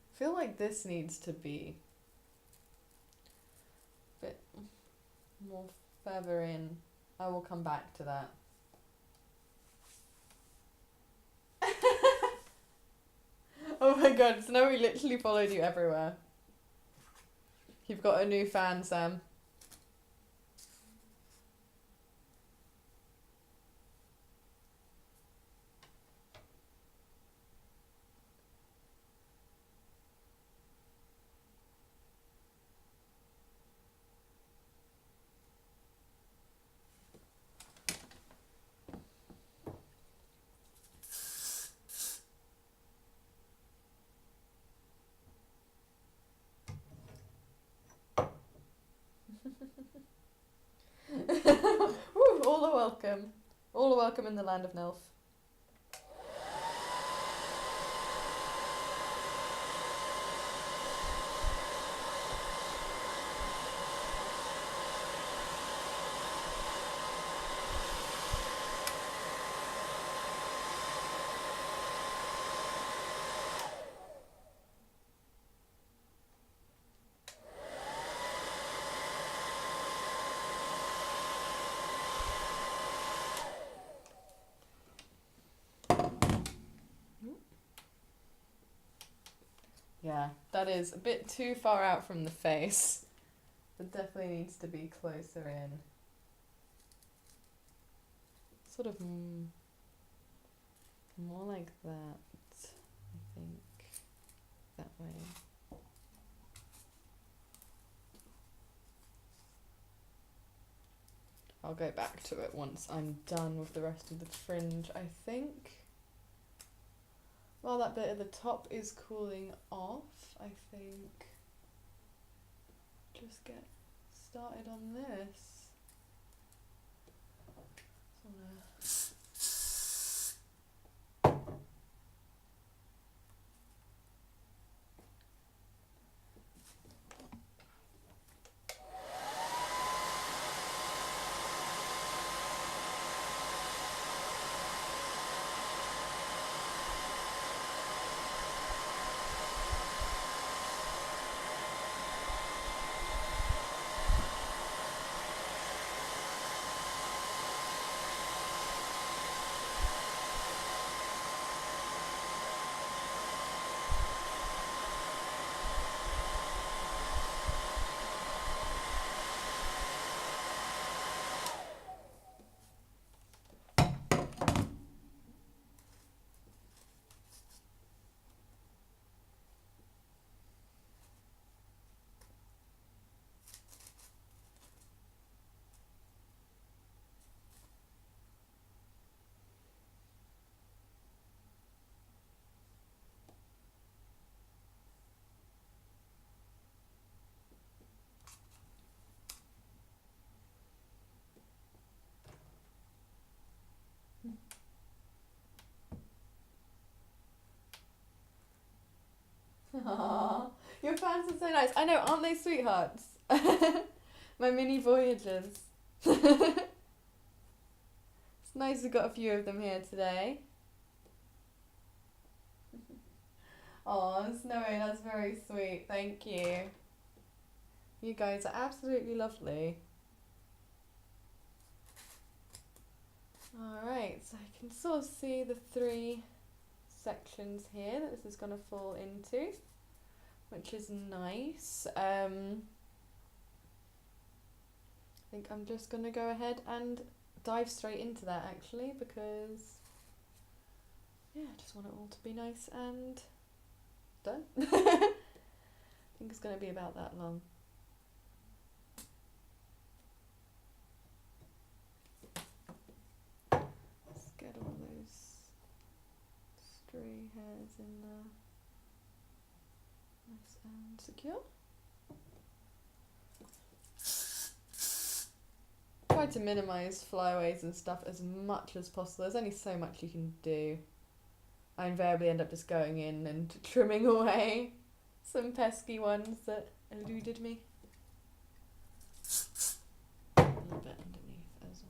I feel like this needs to be a bit more further in. I will come back to that. good. So now we literally followed you everywhere. You've got a new fan, Sam. Woo, all are welcome. All are welcome in the land of Nelphh. Yeah, that is a bit too far out from the face. It definitely needs to be closer in. Sort of more like that, I think. That way. I'll go back to it once I'm done with the rest of the fringe, I think. While that bit at the top is cooling off, I think just get started on this. Aww, your fans are so nice. I know, aren't they sweethearts? My mini Voyagers. It's nice we've got a few of them here today. Oh, Snowy, that's very sweet. Thank you. You guys are absolutely lovely. Alright, so I can sort of see the three sections here that this is going to fall into, which is nice. I think I'm just going to go ahead and dive straight into that actually, because yeah, I just want it all to be nice and done. I think it's going to be about that long. Let's get all those stray hairs in there nice and secure. Try to minimise flyaways and stuff as much as possible. There's only so much you can do. I invariably end up just going in and trimming away some pesky ones that eluded me. A little bit underneath as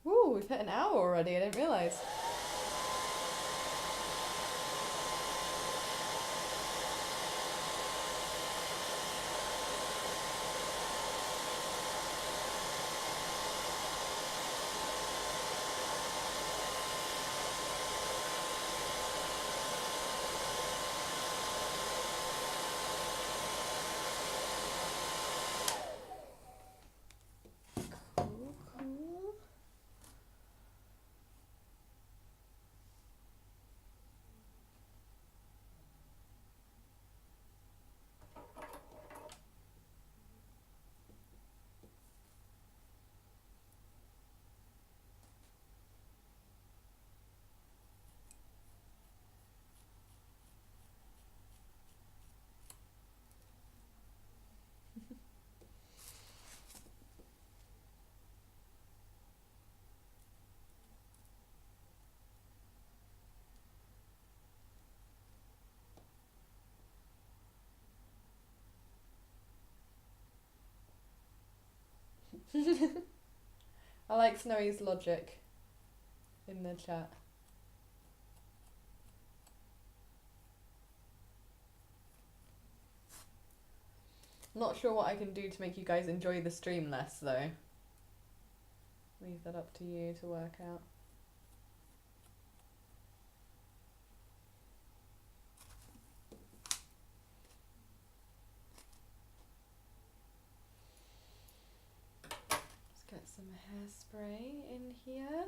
well. Ooh, we've hit an hour already, I didn't realise. I like Snowy's logic in the chat. Not sure what I can do to make you guys enjoy the stream less though. Leave that up to you to work out. Let's get some hairspray in here.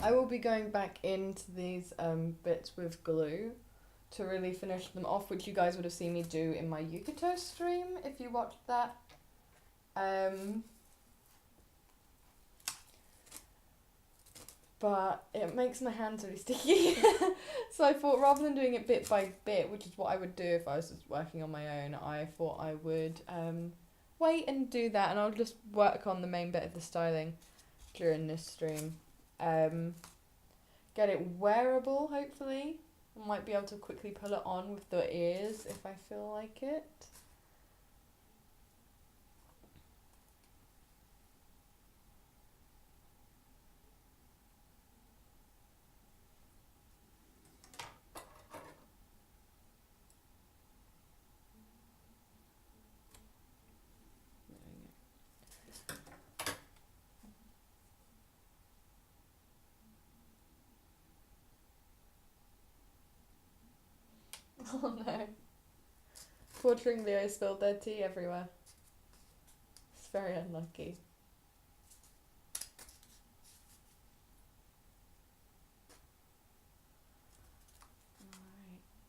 I will be going back into these bits with glue to really finish them off, which you guys would have seen me do in my Yukito stream if you watched that. But it makes my hands really sticky. So I thought rather than doing it bit by bit, which is what I would do if I was just working on my own, I thought I would wait and do that, and I'll just work on the main bit of the styling during this stream. Get it wearable, hopefully. I might be able to quickly pull it on with the ears if I feel like it. Oh no. Watering Leo spilled their tea everywhere. It's very unlucky.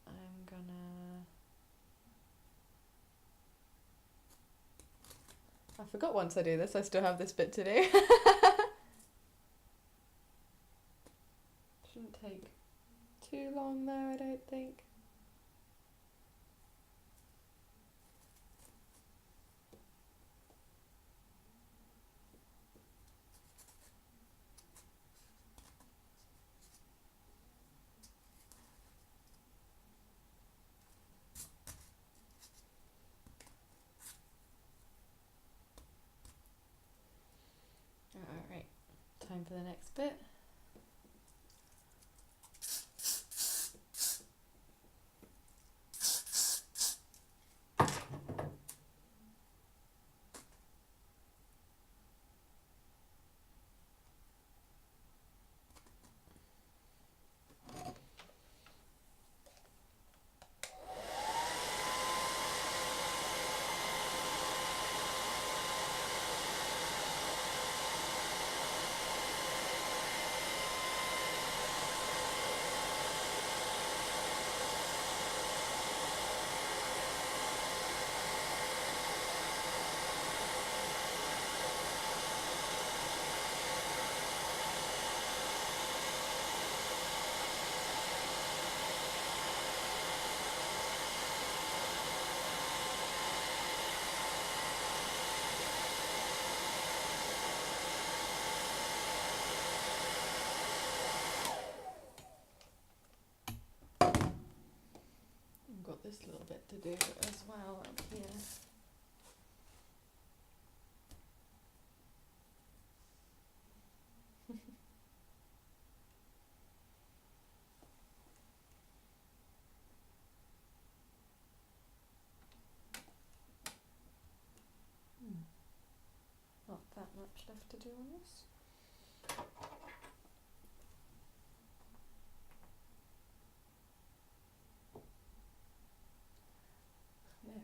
Alright, I'm gonna... I forgot once I do this, I still have this bit to do. Shouldn't take too long though, I don't think. Alright, time for the next bit. this little bit to do as well up here. Not that much left to do on this. There.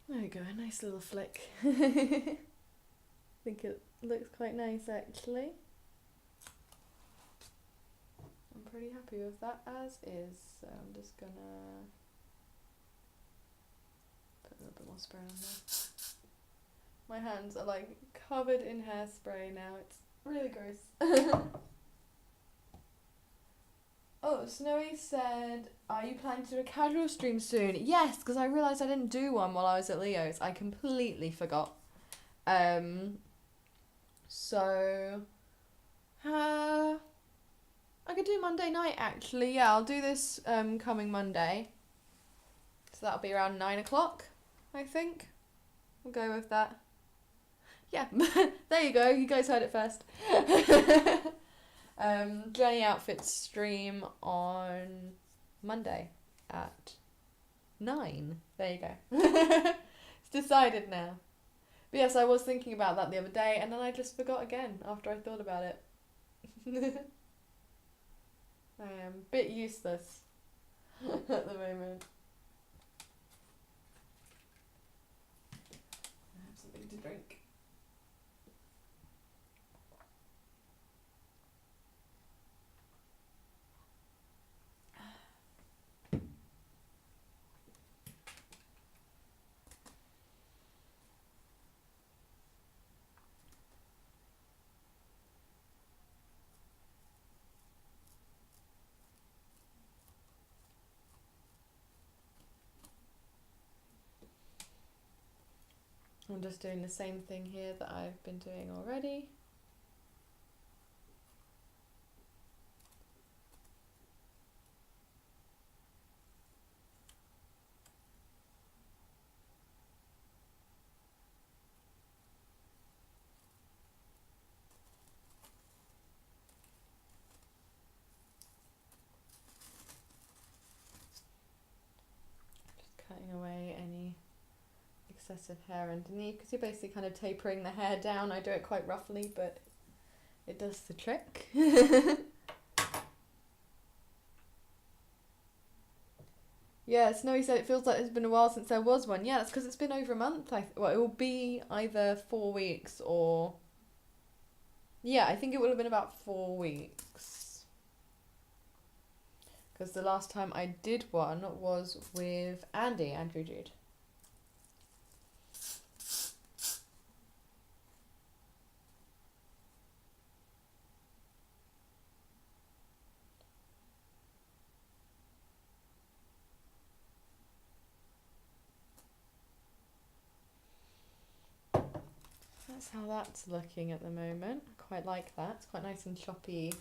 There we go, a nice little flick. I think it looks quite nice actually. I'm pretty happy with that as is, so I'm just gonna put a little bit more spray on there. My hands are like covered in hairspray now, it's really gross. Oh, Snowy said, are you planning to do a casual stream soon? Yes, because I realised I didn't do one while I was at Leo's. I completely forgot. So, I could do Monday night actually. Yeah, I'll do this coming Monday. So that'll be around 9 o'clock, I think. We'll go with that. Yeah, there you go. You guys heard it first. Journey Outfits stream on Monday at 9. There you go. It's decided now. But yes, I was thinking about that the other day and then I just forgot again after I thought about it. I am a bit useless at the moment. I have something to drink. I'm just doing the same thing here that I've been doing already. Just cutting away any excessive hair underneath because you're basically kind of tapering the hair down. I do it quite roughly, but it does the trick. Yeah, Snowy said it feels like it's been a while since there was one. Yeah, that's because it's been over a month. Well, it will be either 4 weeks or... Yeah, I think it would have been about 4 weeks. Because the last time I did one was with Andrew Jude. that's how that's looking at the moment. I quite like that. It's quite nice and choppy.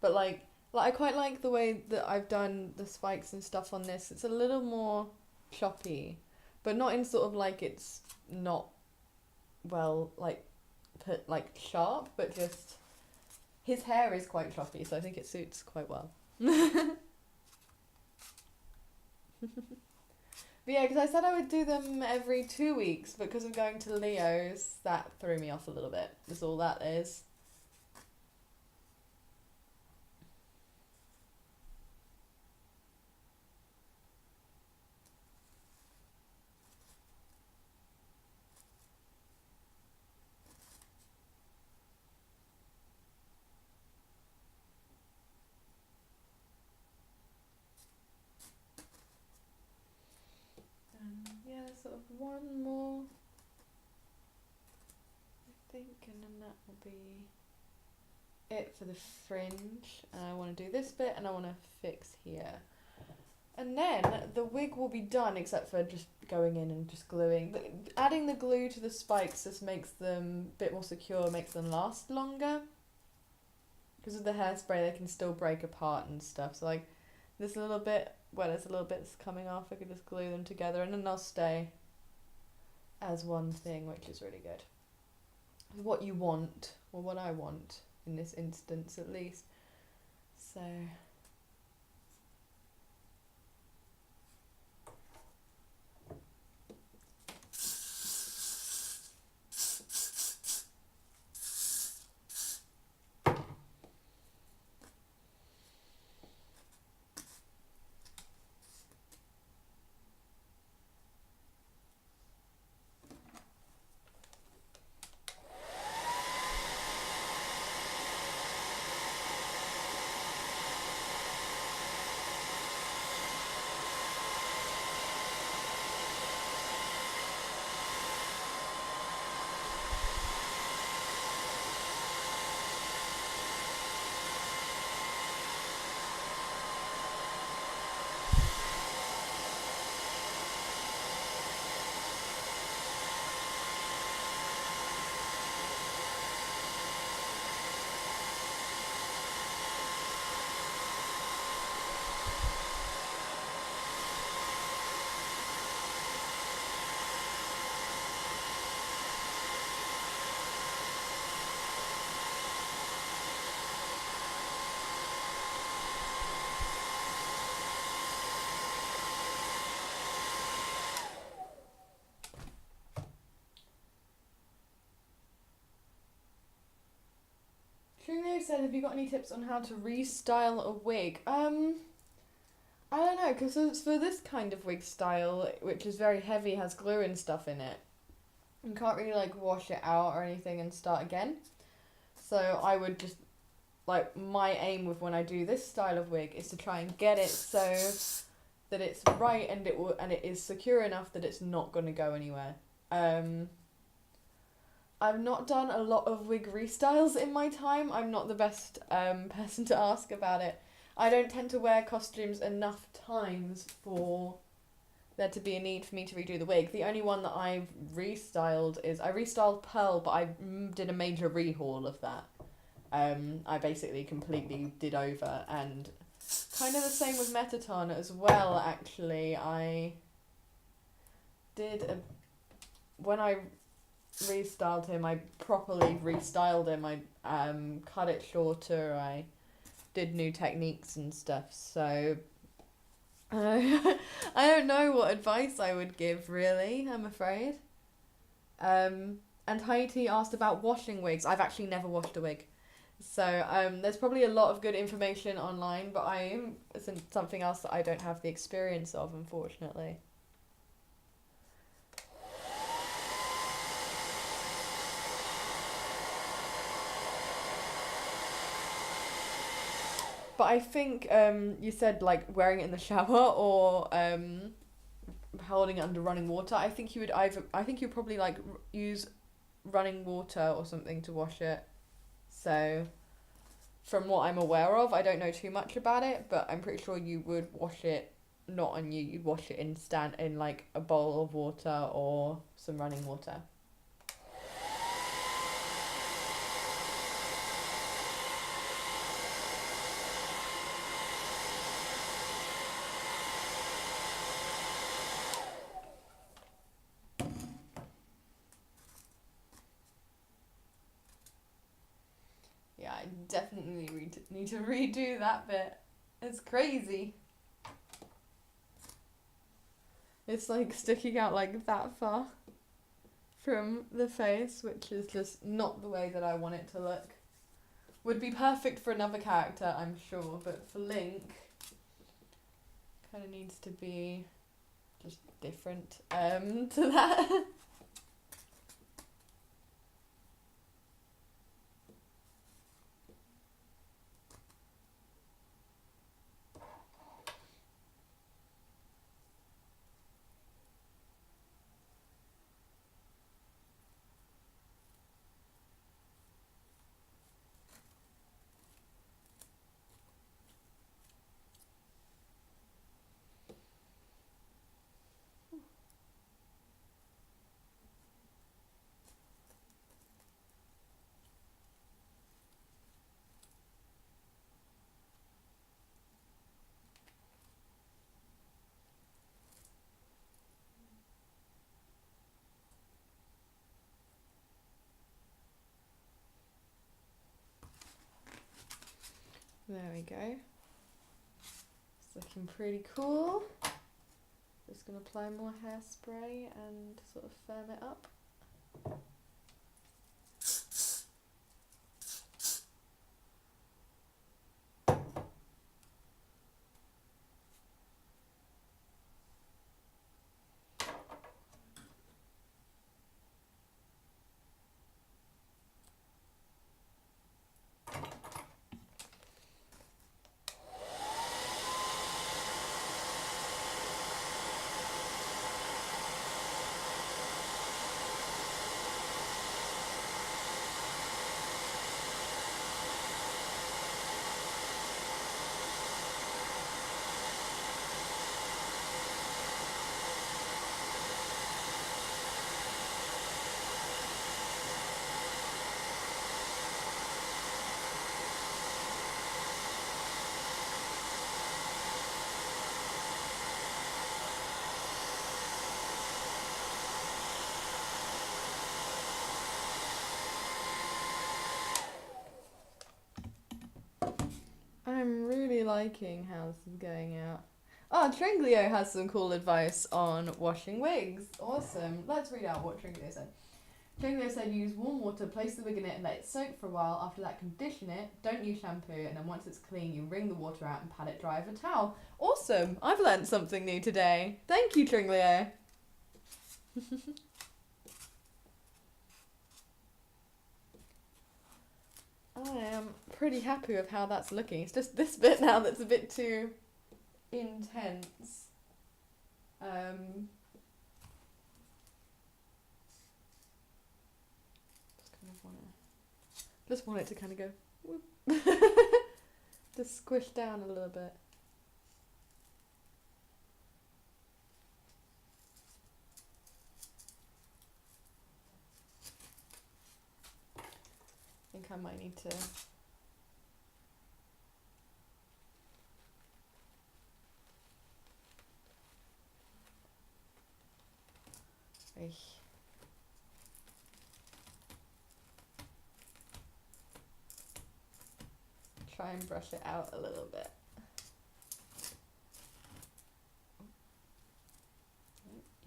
But like I quite like the way that I've done the spikes and stuff on this. It's a little more choppy, but not in sort of like it's not well like put like sharp, but just his hair is quite choppy, so I think it suits quite well. But yeah, because I said I would do them every 2 weeks, but because of going to Leo's, that threw me off a little bit. That's all that is. Yeah, there's sort of one more, I think, and then that will be it for the fringe. And I want to do this bit, and I want to fix here. And then the wig will be done, except for just going in and just gluing. Adding the glue to the spikes just makes them a bit more secure, makes them last longer. Because with the hairspray, they can still break apart and stuff. So like, this little bit, where there's a little bits coming off, I could just glue them together, and then they'll stay as one thing, which is really good. What you want, or what I want in this instance at least. So Trulio said, have you got any tips on how to restyle a wig? I don't know, because for this kind of wig style, which is very heavy, has glue and stuff in it, you can't really like wash it out or anything and start again. So I would just, like, my aim with when I do this style of wig is to try and get it so that it's right and it is secure enough that it's not going to go anywhere. I've not done a lot of wig restyles in my time. I'm not the best person to ask about it. I don't tend to wear costumes enough times for there to be a need for me to redo the wig. The only one that I've restyled is, I restyled Pearl, but I did a major rehaul of that. I basically completely did over, and kind of the same with Metaton as well, actually. I did when I restyled him, I properly restyled him. I cut it shorter, I did new techniques and stuff, so I don't know what advice I would give, really, I'm afraid. And Haiti asked about washing wigs. I've actually never washed a wig, so there's probably a lot of good information online, but it's something else that I don't have the experience of, unfortunately. But I think you said like wearing it in the shower or holding it under running water. I think you would probably like use running water or something to wash it. So from what I'm aware of, I don't know too much about it, but I'm pretty sure you would wash it not on you. You'd wash it in like a bowl of water or some running water. definitely need to redo that bit. It's crazy. It's like sticking out like that far from the face, which is just not the way that I want it to look. Would be perfect for another character, I'm sure, but for Link, kind of needs to be just different to that. There we go. It's looking pretty cool. Just going to apply more hairspray and sort of firm it up. I'm really liking how this is going out. Oh, Tringlio has some cool advice on washing wigs. Awesome. Let's read out what Tringlio said. Tringlio said use warm water, place the wig in it and let it soak for a while. After that, condition it. Don't use shampoo. And then once it's clean, you wring the water out and pat it dry with a towel. Awesome. I've learned something new today. Thank you, Tringlio. I am pretty happy with how that's looking. It's just this bit now that's a bit too intense. Just want it to kind of go whoop. Just squish down a little bit. I think I might need to try and brush it out a little bit.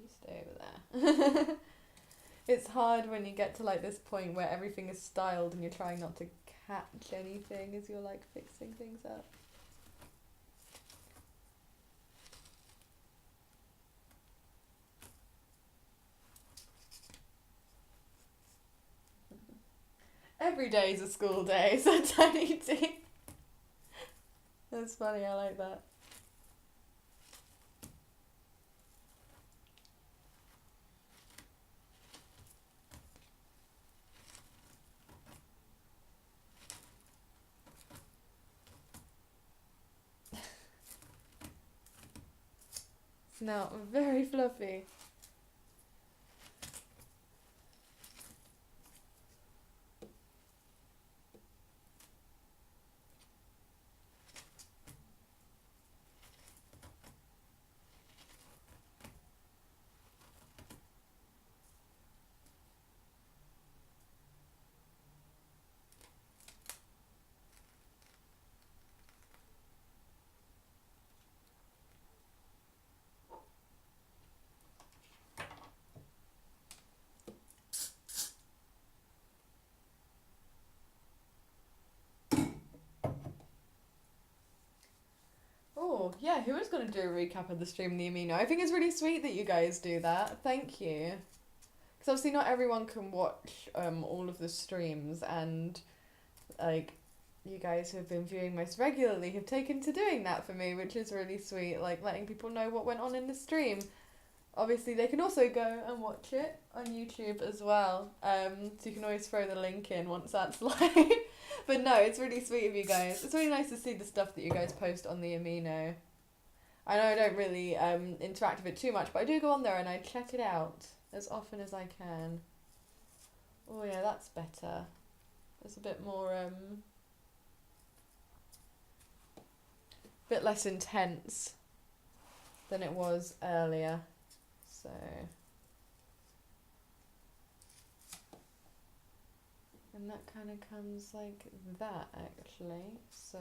You stay over there. It's hard when you get to like this point where everything is styled and you're trying not to catch anything as you're like fixing things up. Every day is a school day, so Tiny T. That's funny, I like that. It's now very fluffy. Oh, yeah, who is going to do a recap of the stream, the AMINO? I think it's really sweet that you guys do that. Thank you. Because obviously not everyone can watch all of the streams, and like you guys who have been viewing most regularly have taken to doing that for me, which is really sweet, like letting people know what went on in the stream. Obviously they can also go and watch it on YouTube as well, so you can always throw the link in once that's live. But no, it's really sweet of you guys. It's really nice to see the stuff that you guys post on the AMINO. I know I don't really interact with it too much, but I do go on there and I check it out as often as I can. Oh yeah, that's better. It's a bit more bit less intense than it was earlier. So and that kind of comes like that actually. So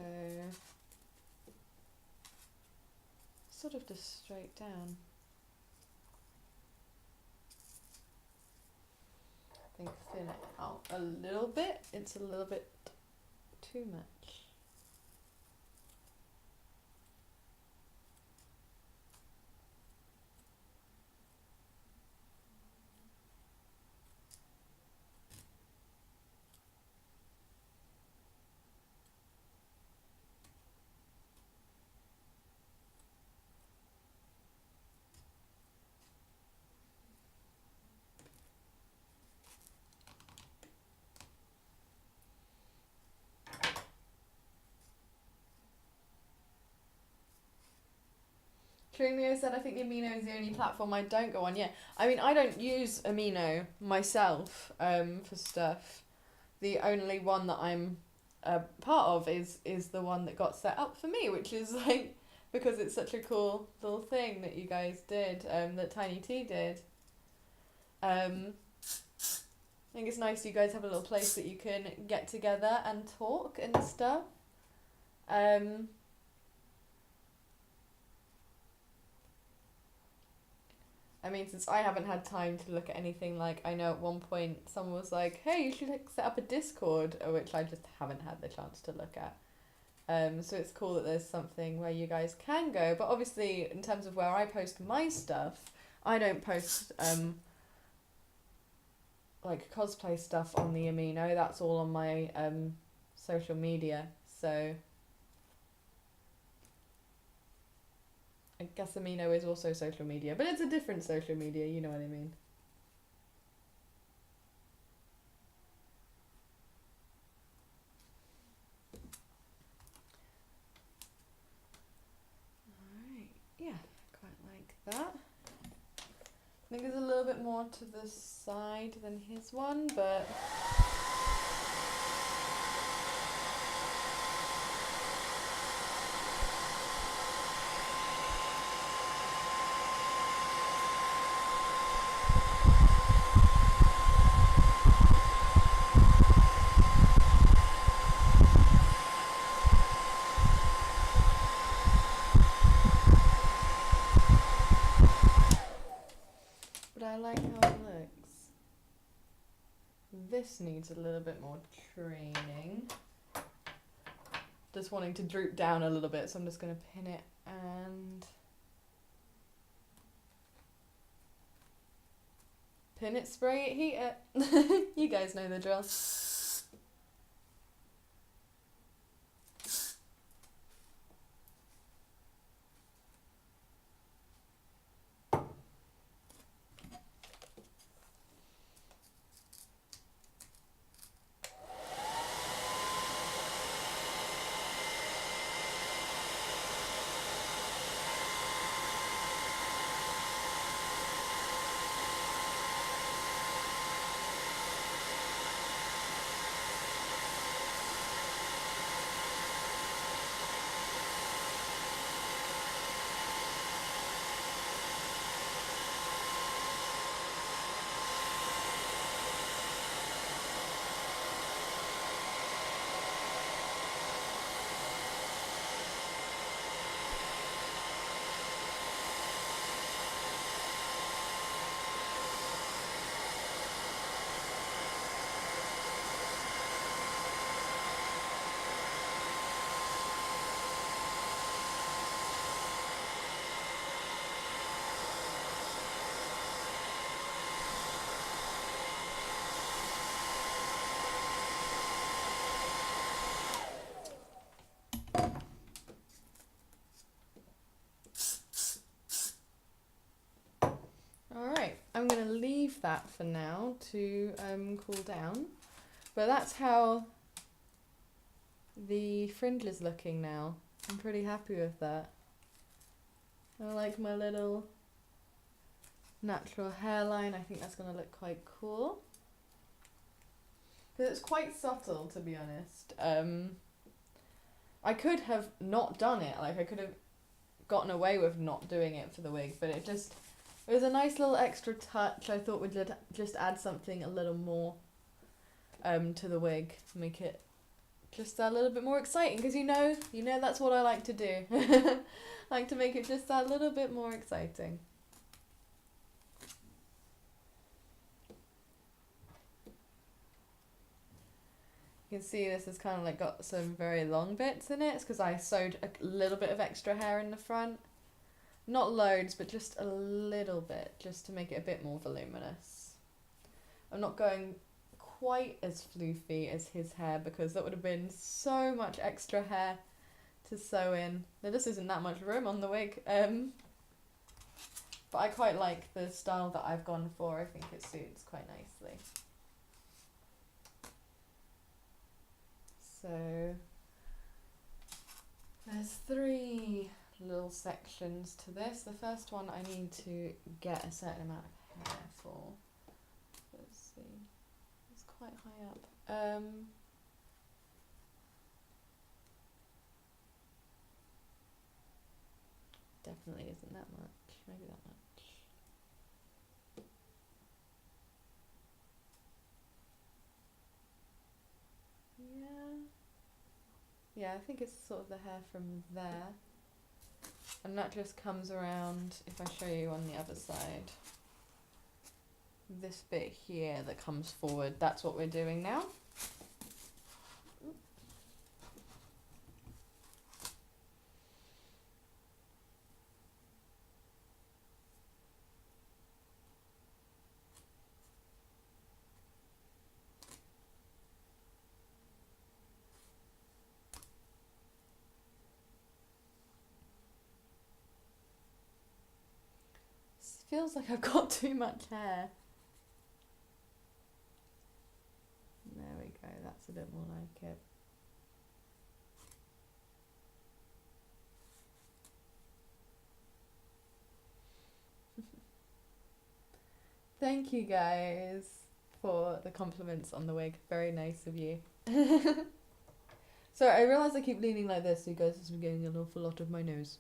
sort of just straight down. I think thin it out a little bit. It's a little bit too much. Leo said, I think the AMINO is the only platform I don't go on. Yeah, I mean, I don't use AMINO myself for stuff. The only one that I'm part of is the one that got set up for me, which is like, because it's such a cool little thing that you guys did, that Tiny T did. I think it's nice you guys have a little place that you can get together and talk and stuff. I mean, since I haven't had time to look at anything, like, I know at one point someone was like, hey, you should like, set up a Discord, which I just haven't had the chance to look at. So it's cool that there's something where you guys can go, but obviously in terms of where I post my stuff, I don't post like cosplay stuff on the AMINO. That's all on my social media, so I guess AMINO is also social media, but it's a different social media, you know what I mean. Alright, yeah, quite like that. I think there's a little bit more to the side than his one, but I like how it looks. This needs a little bit more training. Just wanting to droop down a little bit, so I'm just going to pin it and pin it, spray it, heat it. You guys know the drill. I'm going to leave that for now to cool down. But that's how the fringe is looking now. I'm pretty happy with that. I like my little natural hairline. I think that's going to look quite cool. Because it's quite subtle, to be honest. I could have not done it. Like, I could have gotten away with not doing it for the wig, but it was a nice little extra touch. I thought we'd just add something a little more to the wig, make it just a little bit more exciting, because you know that's what I like to do. I like to make it just a little bit more exciting. You can see this has kind of like got some very long bits in it. It's because I sewed a little bit of extra hair in the front. Not loads, but just a little bit, just to make it a bit more voluminous. I'm not going quite as floofy as his hair, because that would have been so much extra hair to sew in. There just isn't that much room on the wig. But I quite like the style that I've gone for. I think it suits quite nicely. So there's 3 little sections to this. The first one I need to get a certain amount of hair for. Let's see. It's quite high up. Definitely isn't that much. Maybe that much. Yeah, I think it's sort of the hair from there. And that just comes around, if I show you on the other side, this bit here that comes forward, that's what we're doing now. Feels like I've got too much hair. There we go, that's a bit more like it. Thank you guys for the compliments on the wig. Very nice of you. Sorry, I realise I keep leaning like this, so you guys have been getting an awful lot of my nose.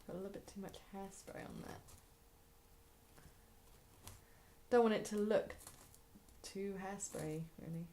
A little bit too much hairspray on that. Don't want it to look too hairspray, really.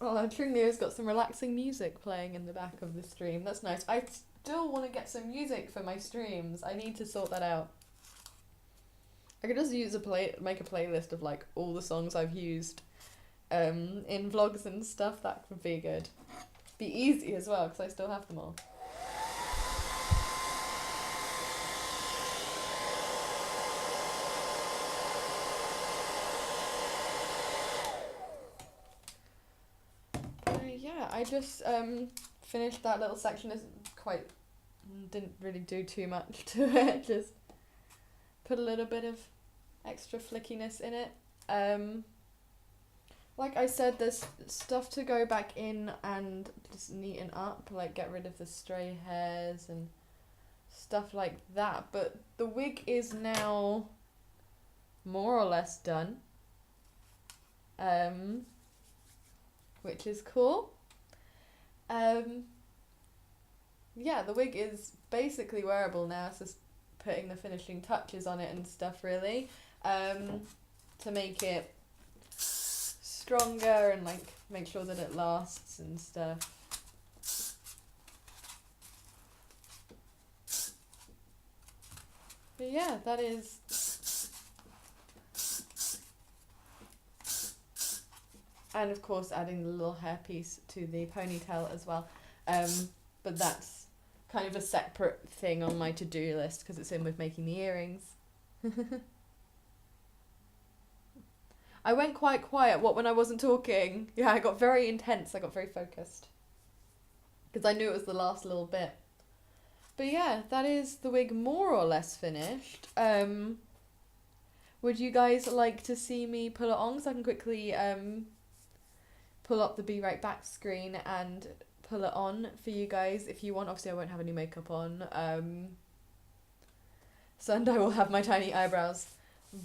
Oh, Trinio's got some relaxing music playing in the back of the stream. That's nice. I still want to get some music for my streams. I need to sort that out. I could just make a playlist of like all the songs I've used in vlogs and stuff. That would be good. Be easy as well because I still have them all. Yeah, I just finished that little section. Didn't really do too much to it. Just put a little bit of extra flickiness in it. Like I said, there's stuff to go back in and just neaten up, like get rid of the stray hairs and stuff like that. But the wig is now more or less done, which is cool. Yeah, the wig is basically wearable now. It's just putting the finishing touches on it and stuff, really, to make it stronger and like make sure that it lasts and stuff. But yeah, that is and of course adding the little hairpiece to the ponytail as well. But that's kind of a separate thing on my to-do list because it's in with making the earrings. I went quite quiet when I wasn't talking. Yeah, I got very intense. I got very focused because I knew it was the last little bit. But yeah, that is the wig more or less finished. Would you guys like to see me pull it on so I can quickly pull up the Be Right Back screen and pull it on for you guys if you want? Obviously I won't have any makeup on. And I will have my tiny eyebrows,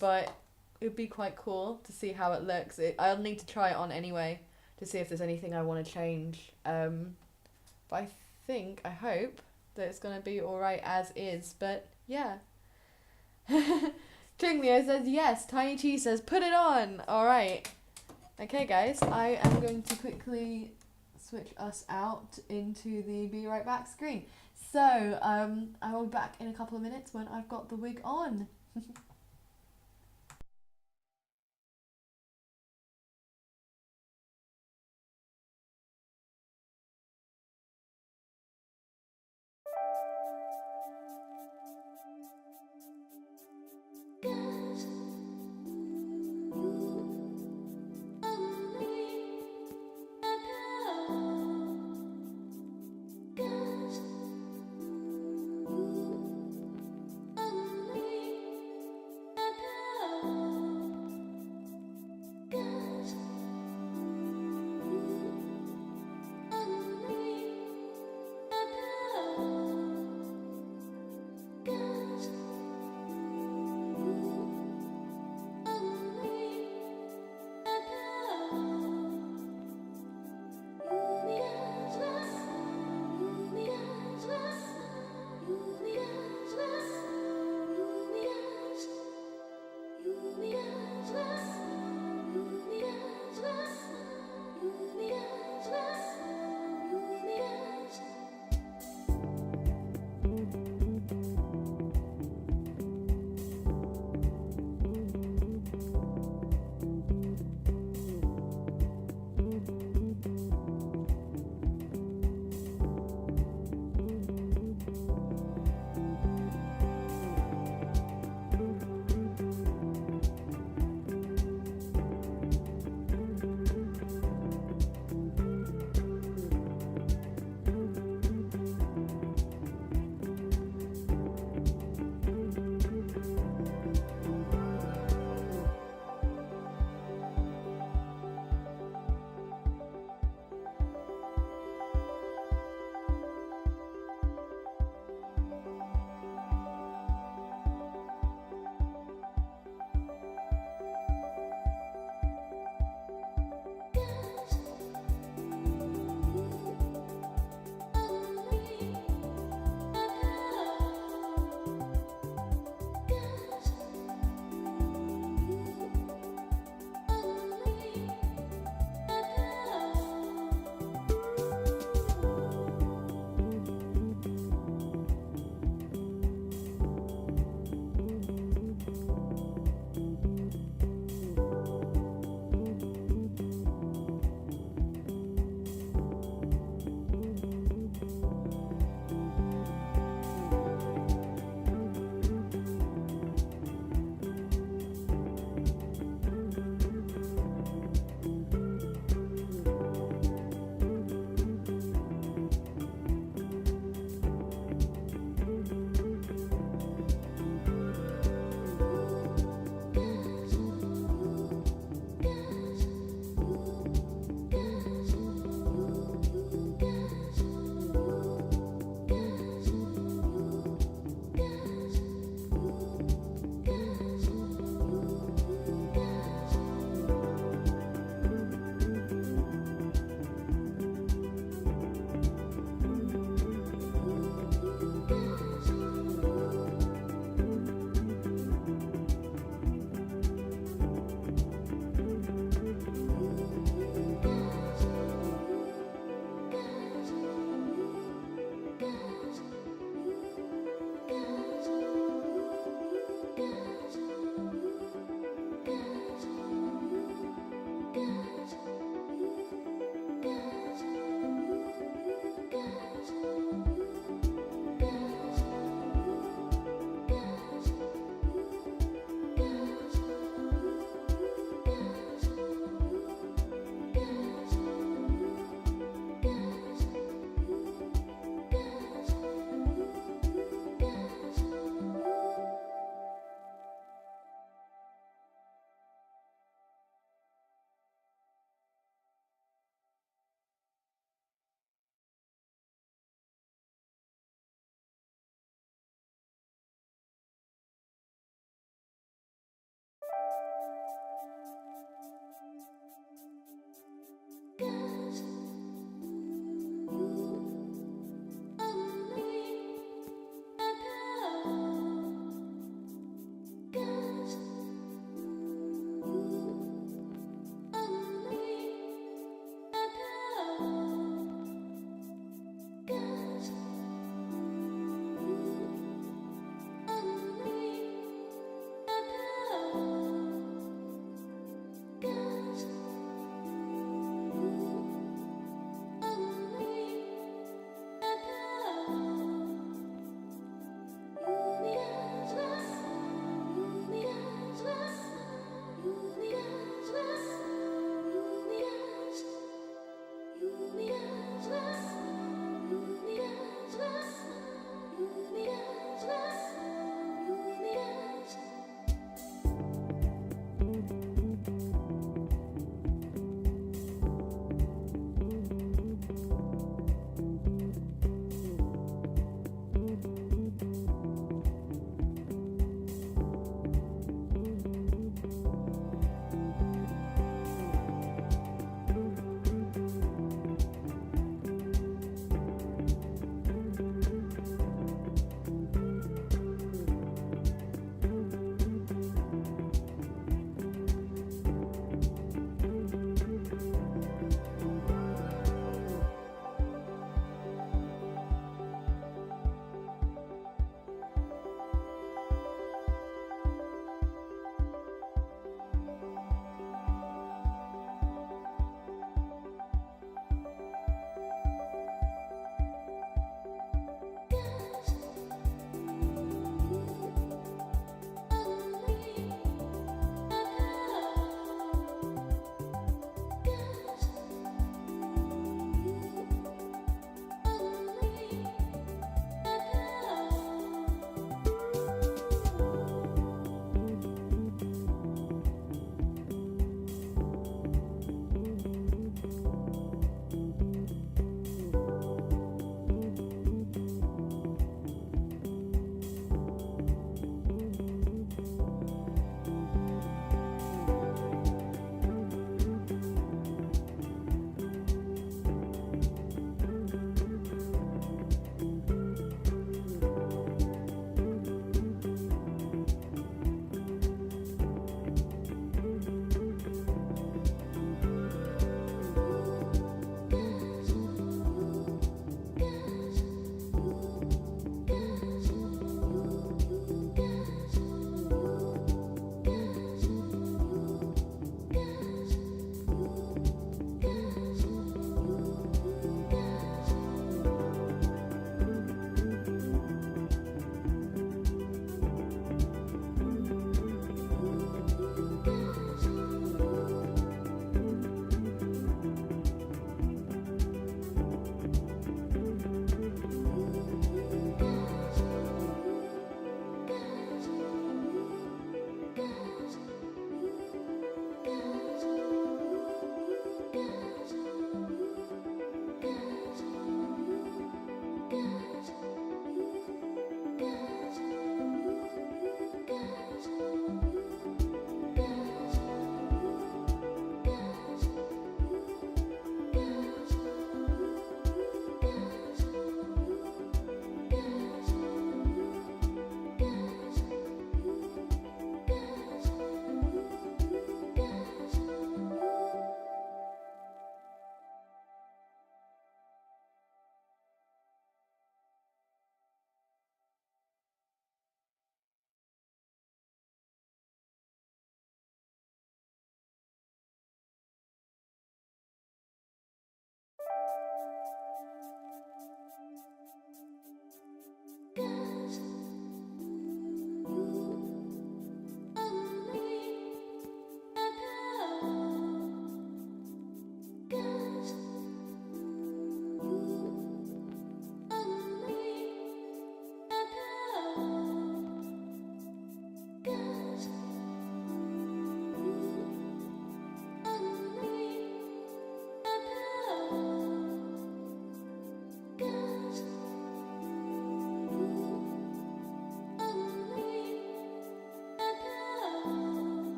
but it would be quite cool to see how it looks. I'll need to try it on anyway to see if there's anything I want to change. But I hope that it's going to be alright as is, but yeah. Tringlio says yes, Tiny Cheese says put it on! Alright. Okay guys, I am going to quickly switch us out into the Be Right Back screen. So, I will be back in a couple of minutes when I've got the wig on.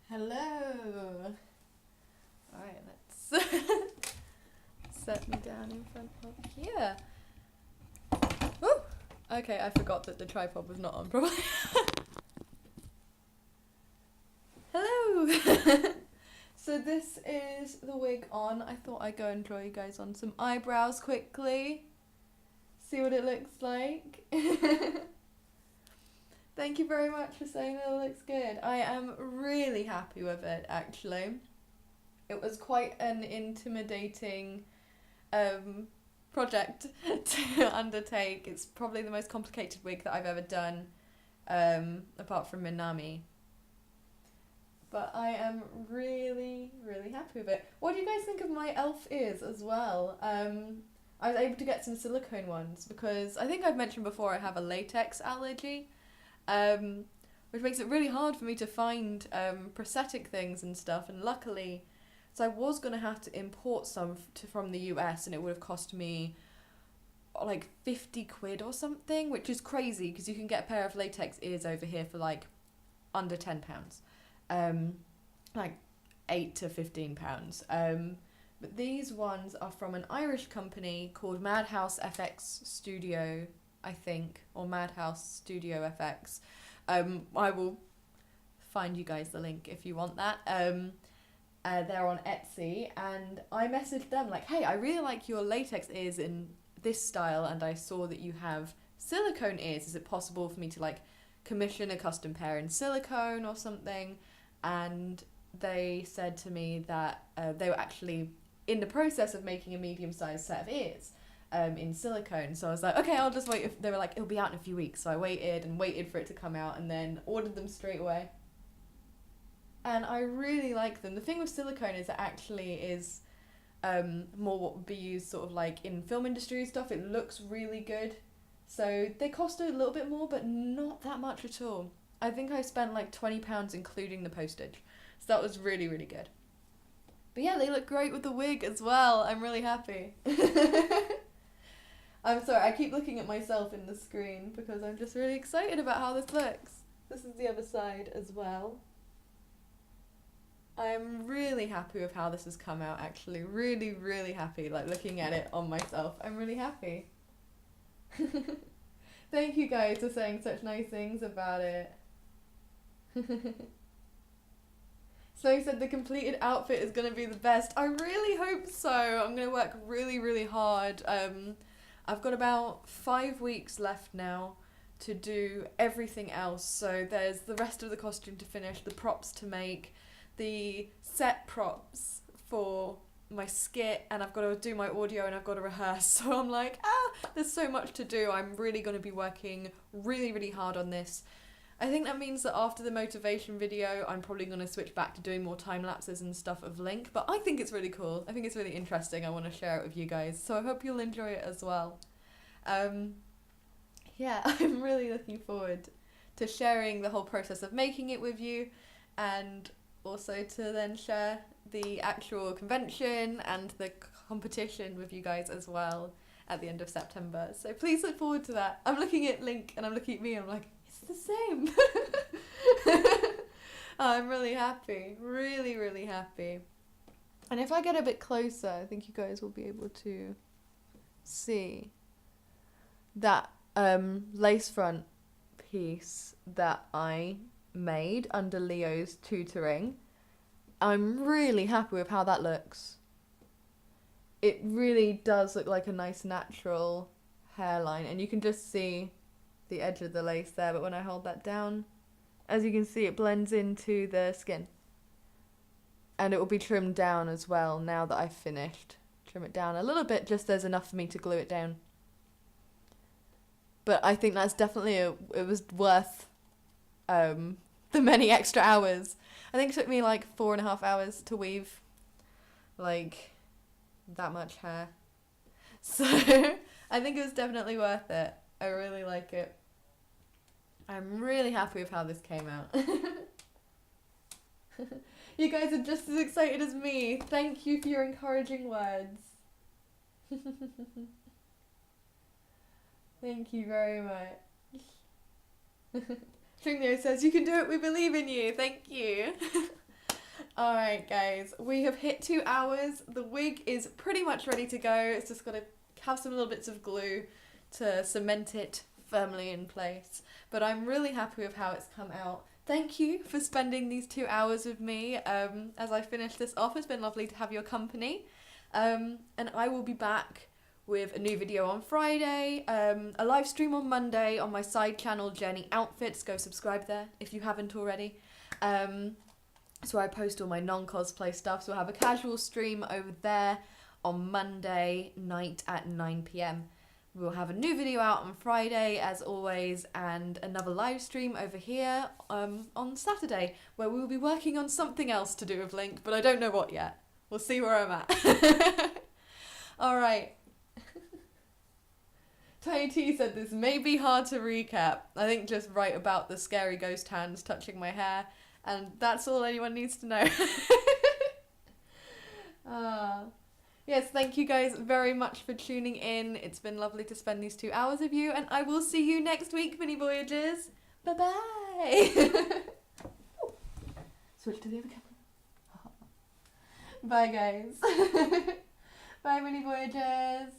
Hello. Alright, let's set me down in front of here. Ooh! Okay, I forgot that the tripod was not on properly. Hello! So this is the wig on. I thought I'd go and draw you guys on some eyebrows quickly. See what it looks like. Thank you very much for saying that it looks good. I am really happy with it, actually. It was quite an intimidating project to undertake. It's probably the most complicated wig that I've ever done, apart from Minami. But I am really, really happy with it. What do you guys think of my elf ears as well? I was able to get some silicone ones because I think I've mentioned before I have a latex allergy. Which makes it really hard for me to find prosthetic things and stuff, and luckily, so I was going to have to import some from the US, and it would have cost me like 50 quid or something, which is crazy because you can get a pair of latex ears over here for like under £10, like £8 to £15. But these ones are from an Irish company called Madhouse FX Studio, I think, or Madhouse Studio FX. I will find you guys the link if you want that. They're on Etsy, and I messaged them like, hey, I really like your latex ears in this style, and I saw that you have silicone ears. Is it possible for me to like commission a custom pair in silicone or something? And they said to me that they were actually in the process of making a medium-sized set of ears in silicone. So I was like, okay, I'll just wait. They were like, it'll be out in a few weeks. So I waited and waited for it to come out, and then ordered them straight away. And I really like them. The thing with silicone is it actually is more what would be used sort of like in film industry stuff. It looks really good. So they cost a little bit more, but not that much at all. I think I spent like £20 including the postage. So that was really, really good. But yeah, they look great with the wig as well. I'm really happy. I'm sorry, I keep looking at myself in the screen because I'm just really excited about how this looks. This is the other side as well. I'm really happy with how this has come out, actually. Really, really happy, like looking at it on myself. I'm really happy. Thank you guys for saying such nice things about it. Snow said the completed outfit is going to be the best. I really hope so. I'm going to work really, really hard. I've got about 5 weeks left now to do everything else. So there's the rest of the costume to finish, the props to make, the set props for my skit, and I've got to do my audio and I've got to rehearse. So I'm like, there's so much to do. I'm really going to be working really, really hard on this. I think that means that after the motivation video, I'm probably going to switch back to doing more time lapses and stuff of Link, but I think it's really cool. I think it's really interesting. I want to share it with you guys, so I hope you'll enjoy it as well. Yeah, I'm really looking forward to sharing the whole process of making it with you, and also to then share the actual convention and the competition with you guys as well at the end of September. So please look forward to that. I'm looking at Link and I'm looking at me and I'm like, it's the same. I'm really happy. Really, really happy. And if I get a bit closer, I think you guys will be able to see that lace front piece that I made under Leo's tutoring. I'm really happy with how that looks. It really does look like a nice natural hairline, and you can just see the edge of the lace there, but when I hold that down, as you can see, it blends into the skin. And it will be trimmed down as well now that I've finished. Trim it down a little bit, just there's enough for me to glue it down. But I think that's definitely, it was worth the many extra hours. I think it took me like 4.5 hours to weave like that much hair. So I think it was definitely worth it. I really like it. I'm really happy with how this came out. You guys are just as excited as me. Thank you for your encouraging words. Thank you very much. Tringlio says, you can do it, we believe in you. Thank you. Alright guys, we have hit 2 hours. The wig is pretty much ready to go. It's just got to have some little bits of glue to cement it firmly in place. But I'm really happy with how it's come out. Thank you for spending these 2 hours with me as I finish this off. It's been lovely to have your company. And I will be back with a new video on Friday, a live stream on Monday on my side channel, Jenny Outfits. Go subscribe there if you haven't already. So I post all my non-cosplay stuff. So I'll have a casual stream over there on Monday night at 9 PM. We'll have a new video out on Friday, as always, and another live stream over here on Saturday, where we will be working on something else to do with Link, but I don't know what yet. We'll see where I'm at. Alright. Tiny T said this may be hard to recap. I think just write about the scary ghost hands touching my hair, and that's all anyone needs to know. Yes, thank you guys very much for tuning in. It's been lovely to spend these 2 hours with you, and I will see you next week, Mini Voyagers. Bye-bye. Switch to the other camera. Bye, guys. Bye, Mini Voyagers.